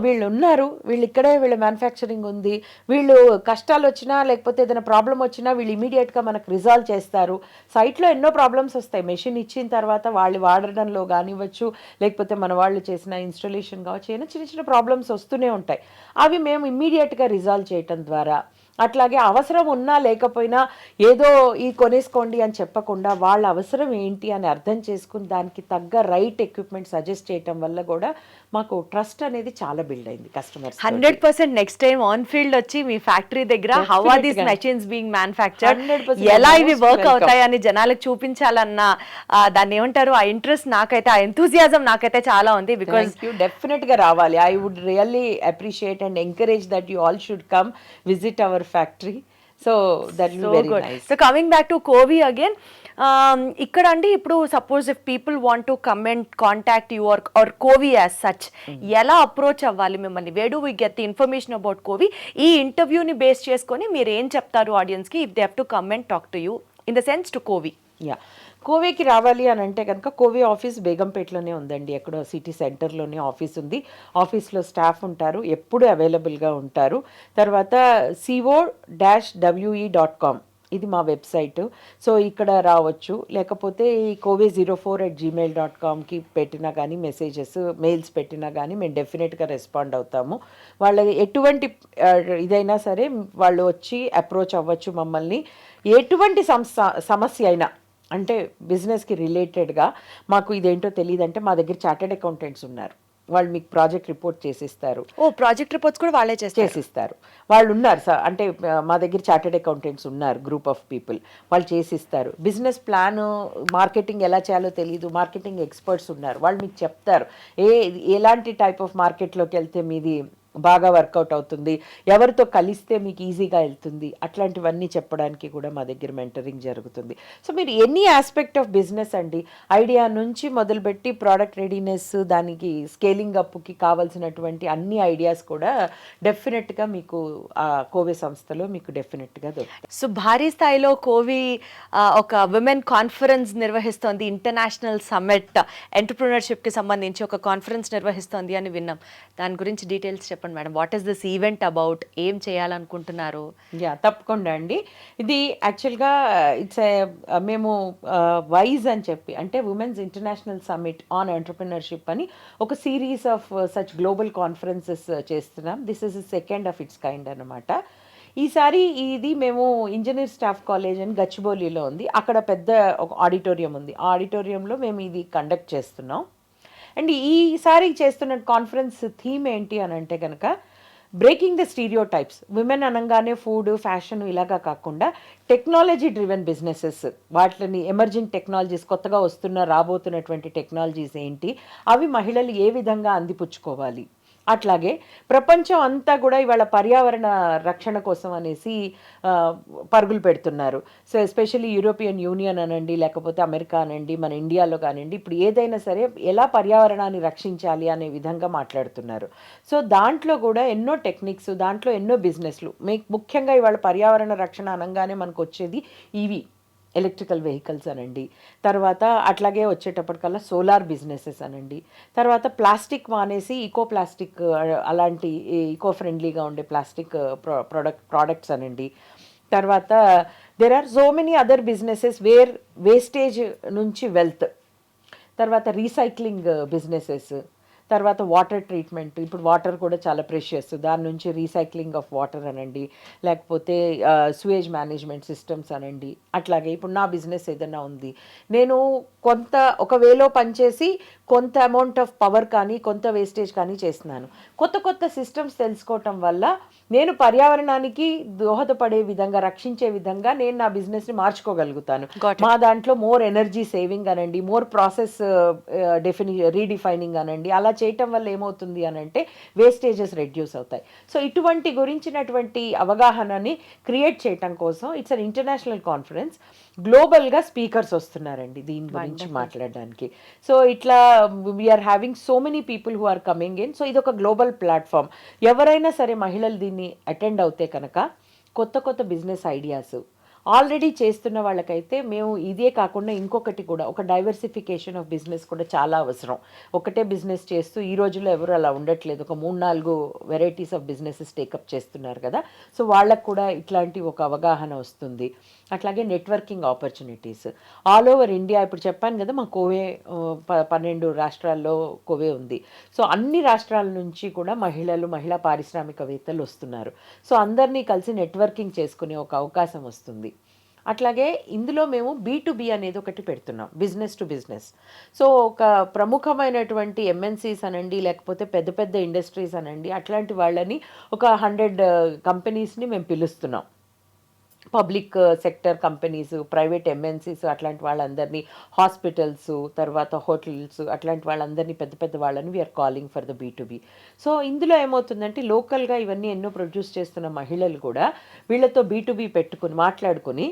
Speaker 3: వీళ్ళు ఉన్నారు, వీళ్ళు ఇక్కడే వీళ్ళ మ్యానుఫ్యాక్చరింగ్ ఉంది, వీళ్ళు కష్టాలు వచ్చినా లేకపోతే ఏదైనా ప్రాబ్లం వచ్చినా వీళ్ళు ఇమీడియట్గా మనకు రిజాల్వ్ చేస్తారు. సైట్లో ఎన్నో ప్రాబ్లమ్స్ వస్తాయి, మెషిన్ ఇచ్చిన తర్వాత వాళ్ళు వాడడంలో కానివ్వచ్చు, లేకపోతే మన వాళ్ళు చేసిన ఇన్స్టాలేషన్ కావచ్చు, ఏమైనా చిన్న చిన్న ప్రాబ్లమ్స్ వస్తూనే ఉంటాయి. అవి మేము ఇమ్మీడియట్గా రిజాల్వ్ చేయటం ద్వారా, అట్లాగే అవసరం ఉన్నా లేకపోయినా ఏదో ఈ కొనేసుకోండి అని చెప్పకుండా వాళ్ళ అవసరం ఏంటి అని అర్థం చేసుకుని దానికి తగ్గ రైట్ ఎక్విప్మెంట్ సజెస్ట్ చేయటం వల్ల కూడా మాకు ట్రస్ట్ అనేది చాలా బిల్డ్ అయింది customers.
Speaker 2: 100% next time on field వచ్చి మీ ఫ్యాక్టరీ దగ్గర how are these machines being manufactured, ఎలా ఇవి వర్క్ అవుతాయి అని జనాలకు చూపించాలన్న దాన్ని ఏమంటారు, ఆ ఇంట్రెస్ట్ నాకైతే, ఆ ఎంతూజియాజం నాకైతే చాలా ఉంది. బికాజ్
Speaker 3: డెఫినెట్ గా రావాలి. I would really appreciate and encourage that you all should come visit our factory. So that will be very nice.
Speaker 2: So coming back to కోవి అగైన్, ఇక్కడ అండి ఇప్పుడు suppose if people want to come and contact you or కోవి యాజ్ సచ్, ఎలా అప్రోచ్ అవ్వాలి మిమ్మల్ని? Where do we get the information about కోవి? ఈ ఇంటర్వ్యూని బేస్ చేసుకొని మీరు ఏం చెప్తారు ఆడియన్స్కి if they have to come and talk to you in the sense to కోవి?
Speaker 3: కోవికి రావాలి అని అంటే కనుక కోవి ఆఫీస్ బేగంపేటలోనే ఉందండి, ఎక్కడో సిటీ సెంటర్లోనే ఆఫీస్ ఉంది. ఆఫీస్లో స్టాఫ్ ఉంటారు, ఎప్పుడు అవైలబుల్గా ఉంటారు. తర్వాత co-we.com ఇది మా వెబ్సైట్. సో ఇక్కడ రావచ్చు, లేకపోతే ఈ covi04@gmail.comకి పెట్టినా కానీ మెయిల్స్ పెట్టినా కానీ మేము డెఫినెట్గా రెస్పాండ్ అవుతాము. వాళ్ళకి ఎటువంటి ఇదైనా సరే వాళ్ళు వచ్చి అప్రోచ్ అవ్వచ్చు మమ్మల్ని. ఎటువంటి సమస్య అయినా, అంటే బిజినెస్కి రిలేటెడ్గా మాకు ఇదేంటో తెలియదంటే మా దగ్గర చార్టెడ్ అకౌంటెంట్స్ ఉన్నారు, వాళ్ళు మీకు ప్రాజెక్ట్ రిపోర్ట్ చేసిస్తారు.
Speaker 2: ప్రాజెక్ట్ రిపోర్ట్స్ కూడా వాళ్ళే
Speaker 3: చేసిస్తారు. వాళ్ళు ఉన్నారు సార్, అంటే మా దగ్గర చార్టెడ్ అకౌంటెంట్స్ ఉన్నారు, గ్రూప్ ఆఫ్ పీపుల్, వాళ్ళు చేసిస్తారు. బిజినెస్ ప్లాన్, మార్కెటింగ్ ఎలా చేయాలో తెలియదు, మార్కెటింగ్ ఎక్స్పర్ట్స్ ఉన్నారు, వాళ్ళు మీకు చెప్తారు ఎలాంటి టైప్ ఆఫ్ మార్కెట్లోకి వెళ్తే మీది బాగా వర్కౌట్ అవుతుంది, ఎవరితో కలిస్తే మీకు ఈజీగా వెళ్తుంది, అట్లాంటివన్నీ చెప్పడానికి కూడా మా దగ్గర మెంటరింగ్ జరుగుతుంది. సో మీరు ఎనీ ఆస్పెక్ట్ ఆఫ్ బిజినెస్ అండి, ఐడియా నుంచి మొదలుపెట్టి ప్రోడక్ట్ రెడీనెస్, దానికి స్కేలింగ్ అప్కి కావాల్సినటువంటి అన్ని ఐడియాస్ కూడా డెఫినెట్గా మీకు ఆ కోవి సంస్థలో మీకు డెఫినెట్గా దొరుకుతాయి.
Speaker 2: సో భారీ స్థాయిలో కోవి ఒక విమెన్ కాన్ఫరెన్స్ నిర్వహిస్తోంది, ఇంటర్నేషనల్ సమ్మిట్ ఎంటర్ప్రినర్షిప్కి సంబంధించి ఒక కాన్ఫరెన్స్ నిర్వహిస్తోంది అని విన్నాం. దాని గురించి డీటెయిల్స్ చెప్పండి madam. What is this event about? ఏం చేయాలనుకుంటున్నారు?
Speaker 3: తప్పకుండా అండి. ఇది యాక్చువల్గా మేము వైజ్ అని చెప్పి, అంటే women's international summit on entrepreneurship అని ఒక series of such global conferences చేస్తున్నాం. This is second of its kind అనమాట. ఈసారి ఇది మేము ఇంజనీర్ స్టాఫ్ కాలేజ్ అని గచ్చిబౌలిలో ఉంది, అక్కడ పెద్ద ఒక ఆడిటోరియం ఉంది, ఆ ఆడిటోరియంలో మేము ఇది కండక్ట్ చేస్తున్నాం. అండ్ ఈసారి చేస్తున్న కాన్ఫరెన్స్ థీమ్ ఏంటి అని అంటే కనుక, breaking the stereo types. Women అనగానే ఫుడ్, ఫ్యాషన్ ఇలాగా కాకుండా టెక్నాలజీ డ్రివెన్ బిజినెసెస్, వాటిని ఎమర్జింగ్ టెక్నాలజీస్, కొత్తగా రాబోతున్నటువంటి టెక్నాలజీస్ ఏంటి, అవి మహిళలు ఏ విధంగా అందిపుచ్చుకోవాలి. అట్లాగే ప్రపంచం అంతా కూడా ఇవాళ పర్యావరణ రక్షణ కోసం అనేసి పరుగులు పెడుతున్నారు. సో ఎస్పెషల్లీ యూరోపియన్ యూనియన్ అనండి, లేకపోతే అమెరికా అనండి, మన ఇండియాలో కానివ్వండి, ఇప్పుడు ఏదైనా సరే ఎలా పర్యావరణాన్ని రక్షించాలి అనే విధంగా మాట్లాడుతున్నారు. సో దాంట్లో కూడా ఎన్నో టెక్నిక్స్, దాంట్లో ఎన్నో బిజినెస్లు. ముఖ్యంగా ఇవాళ పర్యావరణ రక్షణ అనగానే మనకు వచ్చేది ఈవీ, ఎలక్ట్రికల్ వెహికల్స్ అనండి, తర్వాత అట్లాగే వచ్చేటప్పటికల్లా సోలార్ బిజినెసెస్ అనండి, తర్వాత ప్లాస్టిక్ మానేసి ఈకో ప్లాస్టిక్ అలాంటి ఈకో ఫ్రెండ్లీగా ఉండే ప్లాస్టిక్ ప్రోడక్ట్స్ అనండి, తర్వాత there are so many other businesses where wastage నుంచి వెల్త్, తర్వాత రీసైక్లింగ్ బిజినెసెస్, తర్వాత వాటర్ ట్రీట్మెంట్, ఇప్పుడు వాటర్ కూడా చాలా ప్రెషియస్, దాని నుంచి రీసైక్లింగ్ ఆఫ్ వాటర్ అనండి, లేకపోతే స్వేజ్ మేనేజ్మెంట్ సిస్టమ్స్ అనండి. అట్లాగే ఇప్పుడు నా బిజినెస్ ఏదైనా ఉంది, నేను కొంత ఒక వేలో పనిచేసి కొంత అమౌంట్ ఆఫ్ పవర్ కానీ కొంత వేస్టేజ్ కానీ చేస్తున్నాను. కొత్త కొత్త సిస్టమ్స్ తెలుసుకోవటం వల్ల నేను పర్యావరణానికి దోహదపడే విధంగా, రక్షించే విధంగా నేను నా బిజినెస్ని మార్చుకోగలుగుతాను. మా దాంట్లో మోర్ ఎనర్జీ సేవింగ్ అనండి, మోర్ ప్రాసెస్ రీడిఫైనింగ్ అనండి, అలా చేయటం వల్ల ఏమవుతుంది అని అంటే వేస్టేజెస్ రెడ్యూస్ అవుతాయి. సో ఇటువంటి గురించినటువంటి అవగాహనని క్రియేట్ చేయటం కోసం ఇట్స్ అన్ ఇంటర్నేషనల్ కాన్ఫరెన్స్, గ్లోబల్గా స్పీకర్స్ వస్తున్నారండి దీని గురించి మాట్లాడడానికి. సో ఇట్లా we're having so many people who are coming in. So ఇది ఒక గ్లోబల్ ప్లాట్ఫామ్. ఎవరైనా సరే మహిళలు దీన్ని అటెండ్ అవుతే కనుక కొత్త కొత్త బిజినెస్ ఐడియాస్ ఆల్రెడీ చేస్తున్న వాళ్ళకైతే మేము ఇదే కాకుండా ఇంకొకటి కూడా, ఒక డైవర్సిఫికేషన్ ఆఫ్ బిజినెస్ కూడా చాలా అవసరం. ఒకటే బిజినెస్ చేస్తూ ఈ రోజుల్లో ఎవరు అలా ఉండట్లేదు, ఒక 3-4 వెరైటీస్ ఆఫ్ బిజినెసెస్ టేకప్ చేస్తున్నారు కదా. సో వాళ్ళకు కూడా ఇట్లాంటి ఒక అవగాహన వస్తుంది. అట్లాగే networking opportunities all over India. ఇప్పుడు చెప్పాను కదా మా కోవే 12 రాష్ట్రాల్లో కోవే ఉంది. సో అన్ని రాష్ట్రాల నుంచి కూడా మహిళా పారిశ్రామికవేత్తలు వస్తున్నారు. సో అందరినీ కలిసి నెట్వర్కింగ్ చేసుకునే ఒక అవకాశం వస్తుంది. అట్లాగే ఇందులో మేము B2B అనేది ఒకటి పెడుతున్నాం, బిజినెస్ టు బిజినెస్. సో ఒక ప్రముఖమైనటువంటి ఎంఎన్సీస్ అనండి, లేకపోతే పెద్ద పెద్ద ఇండస్ట్రీస్ అనండి, అట్లాంటి వాళ్ళని ఒక 100 కంపెనీస్ని మేము పిలుస్తున్నాం. Public sector companies, private MNCs, అట్లాంటి వాళ్ళందరినీ, హాస్పిటల్స్, తర్వాత హోటల్స్, అట్లాంటి వాళ్ళందరినీ, పెద్ద పెద్ద వాళ్ళని we are calling for the B2B. So ఇందులో ఏమవుతుందంటే లోకల్గా ఇవన్నీ ఎన్నో ప్రొడ్యూస్ చేస్తున్న మహిళలు కూడా వీళ్ళతో B2B పెట్టుకుని మాట్లాడుకుని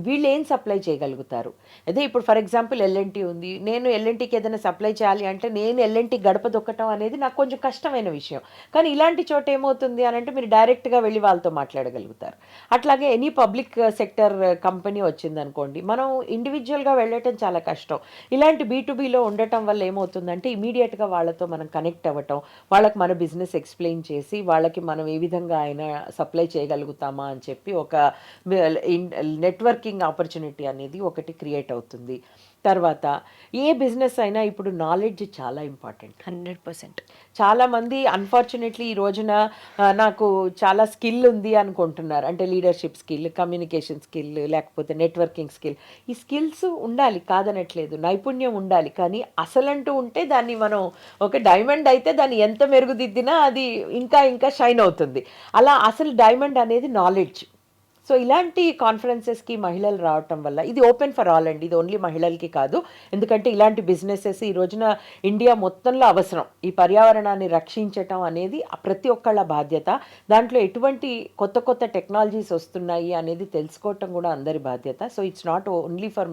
Speaker 3: వీళ్ళు ఏం సప్లై చేయగలుగుతారు. అదే ఇప్పుడు ఫర్ ఎగ్జాంపుల్ ఎల్ఎన్టీ ఉంది, నేను ఎల్ఎన్టీకి ఏదైనా సప్లై చేయాలి అంటే నేను ఎల్ఎన్టీ గడప దొక్కటం అనేది నాకు కొంచెం కష్టమైన విషయం. కానీ ఇలాంటి చోట ఏమవుతుంది అని అంటే మీరు డైరెక్ట్గా వెళ్ళి వాళ్ళతో మాట్లాడగలుగుతారు. అట్లాగే ఎనీ పబ్లిక్ సెక్టర్ కంపెనీ వచ్చిందనుకోండి, మనం ఇండివిజువల్గా వెళ్ళటం చాలా కష్టం. ఇలాంటి B2Bలో ఉండటం వల్ల ఏమవుతుందంటే ఇమీడియట్గా వాళ్ళతో మనం కనెక్ట్ అవ్వటం, వాళ్ళకి మన బిజినెస్ ఎక్స్ప్లెయిన్ చేసి వాళ్ళకి మనం ఏ విధంగా అయినా సప్లై చేయగలుగుతామా అని చెప్పి ఒక నెట్వర్కింగ్ ఆపర్చునిటీ అనేది ఒకటి క్రియేట్ అవుతుంది. తర్వాత ఏ బిజినెస్ అయినా ఇప్పుడు నాలెడ్జ్ చాలా ఇంపార్టెంట్.
Speaker 2: 100%.
Speaker 3: చాలామంది అన్ఫార్చునేట్లీ ఈ రోజున నాకు చాలా స్కిల్ ఉంది అనుకుంటున్నారు. అంటే లీడర్షిప్ స్కిల్, కమ్యూనికేషన్ స్కిల్, లేకపోతే నెట్వర్కింగ్ స్కిల్. ఈ స్కిల్స్ ఉండాలి, కాదనట్లేదు, నైపుణ్యం ఉండాలి. కానీ అసలంటూ ఉంటే దాన్ని మనం ఒక డైమండ్ అయితే దాన్ని ఎంత మెరుగుదిద్దినా అది ఇంకా ఇంకా షైన్ అవుతుంది. అలా అసలు డైమండ్ అనేది నాలెడ్జ్. సో ఇలాంటి కాన్ఫరెన్సెస్కి మహిళలు రావటం వల్ల ఇది ఓపెన్ ఫర్ ఆల్ అండి, ఇది ఓన్లీ మహిళలకి కాదు. ఎందుకంటే ఇలాంటి బిజినెసెస్ ఈ రోజున ఇండియా మొత్తంలో అవసరం. ఈ పర్యావరణాన్ని రక్షించటం అనేది ప్రతి ఒక్కళ్ళ బాధ్యత. దాంట్లో ఎటువంటి కొత్త కొత్త టెక్నాలజీస్ వస్తున్నాయి అనేది తెలుసుకోవటం కూడా అందరి బాధ్యత. So it's not only for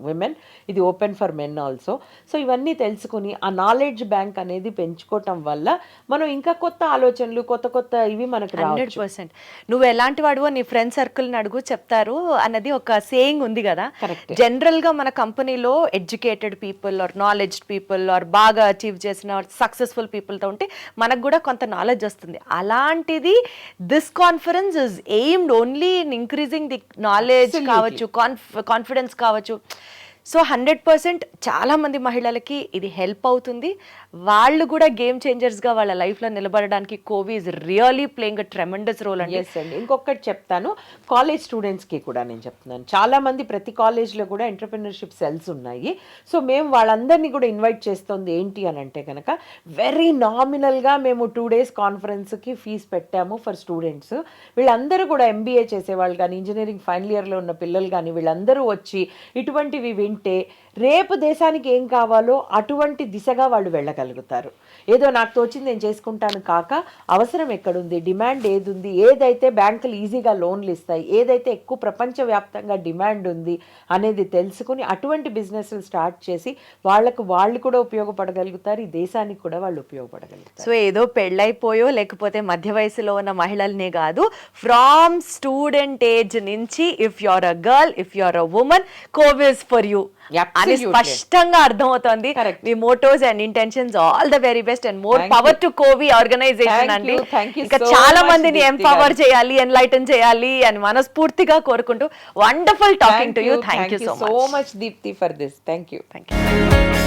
Speaker 3: women, ఇది open for men also. So ఇవన్నీ తెలుసుకుని ఆ నాలెడ్జ్ బ్యాంక్ అనేది పెంచుకోవటం వల్ల మనం ఇంకా కొత్త ఆలోచనలు, కొత్త కొత్త ఇవి మనకు రావచ్చు.
Speaker 2: 100%. నువ్వు ఎలాంటి వాడువో నీ ఫ్రెండ్ సర్కిల్ని అడుగు చెప్తారు అన్నది ఒక సేయింగ్ ఉంది కదా. జనరల్గా మన కంపెనీలో educated people or knowledge people or బాగా అచీవ్ చేసిన సక్సెస్ఫుల్ పీపుల్తో ఉంటే మనకు కూడా కొంత నాలెడ్జ్ వస్తుంది. అలాంటిది this conference is aimed only in increasing the knowledge కావచ్చు, కాన్ఫిడెన్స్ కావచ్చు. సో 100% చాలామంది మహిళలకి ఇది హెల్ప్ అవుతుంది. వాళ్ళు కూడా గేమ్ చేంజర్స్గా వాళ్ళ లైఫ్లో నిలబడడానికి కోవి is really playing a tremendous role అండి.
Speaker 3: ఎస్ అండి. ఇంకొకటి చెప్తాను, కాలేజ్ స్టూడెంట్స్కి కూడా నేను చెప్తున్నాను. చాలామంది ప్రతి కాలేజ్లో కూడా ఎంటర్‌ప్రెన్యూర్‌షిప్ సెల్స్ ఉన్నాయి. సో మేము వాళ్ళందరినీ కూడా ఇన్వైట్ చేస్తుంది ఏంటి అని అంటే కనుక వెరీ నామినల్గా మేము 2 days కాన్ఫరెన్స్కి ఫీజు పెట్టాము ఫర్ స్టూడెంట్స్. వీళ్ళందరూ కూడా MBA చేసేవాళ్ళు కానీ, ఇంజనీరింగ్ ఫైనల్ ఇయర్లో ఉన్న పిల్లలు కానీ వీళ్ళందరూ వచ్చి ఇటువంటివి వింటే రేపు దేశానికి ఏం కావాలో అటువంటి దిశగా వాళ్ళు వెళ్ళగలుగుతారు. ఏదో నాకు తోచింది నేను చేసుకుంటాను కాక అవసరం ఎక్కడుంది, డిమాండ్ ఏది ఉంది, ఏదైతే బ్యాంకులు ఈజీగా లోన్లు ఇస్తాయి, ఏదైతే ఎక్కువ ప్రపంచవ్యాప్తంగా డిమాండ్ ఉంది అనేది తెలుసుకుని అటువంటి బిజినెస్లు స్టార్ట్ చేసి వాళ్ళు కూడా ఉపయోగపడగలుగుతారు, ఈ దేశానికి కూడా వాళ్ళు ఉపయోగపడగలుగుతారు.
Speaker 2: సో ఏదో పెళ్ళైపోయో లేకపోతే మధ్య వయసులో ఉన్న మహిళల్నే కాదు, ఫ్రామ్ స్టూడెంట్ ఏజ్ నుంచి if you're a girl, if you're a women, కోవి ఇస్ ఫర్ యూ అని
Speaker 3: Absolutely.
Speaker 2: స్పష్టంగా అర్థమవుతోంది.
Speaker 3: Correct.
Speaker 2: మీ mottos and intentions all the very best and more
Speaker 3: Thank
Speaker 2: power
Speaker 3: you.
Speaker 2: To కోవి ఆర్గనైజేషన్
Speaker 3: Thank
Speaker 2: అండి.
Speaker 3: you. Thank you
Speaker 2: ఇంకా
Speaker 3: so
Speaker 2: చాలా
Speaker 3: much,
Speaker 2: మందిని
Speaker 3: Deepti
Speaker 2: ఎంపవర్
Speaker 3: గారు.
Speaker 2: చేయాలి, ఎన్లైటన్ చేయాలి అని మనస్ఫూర్తిగా కోరుకుంటూ wonderful talking to you. Thank you so
Speaker 3: so much Deepti for this. Thank you.
Speaker 2: Much.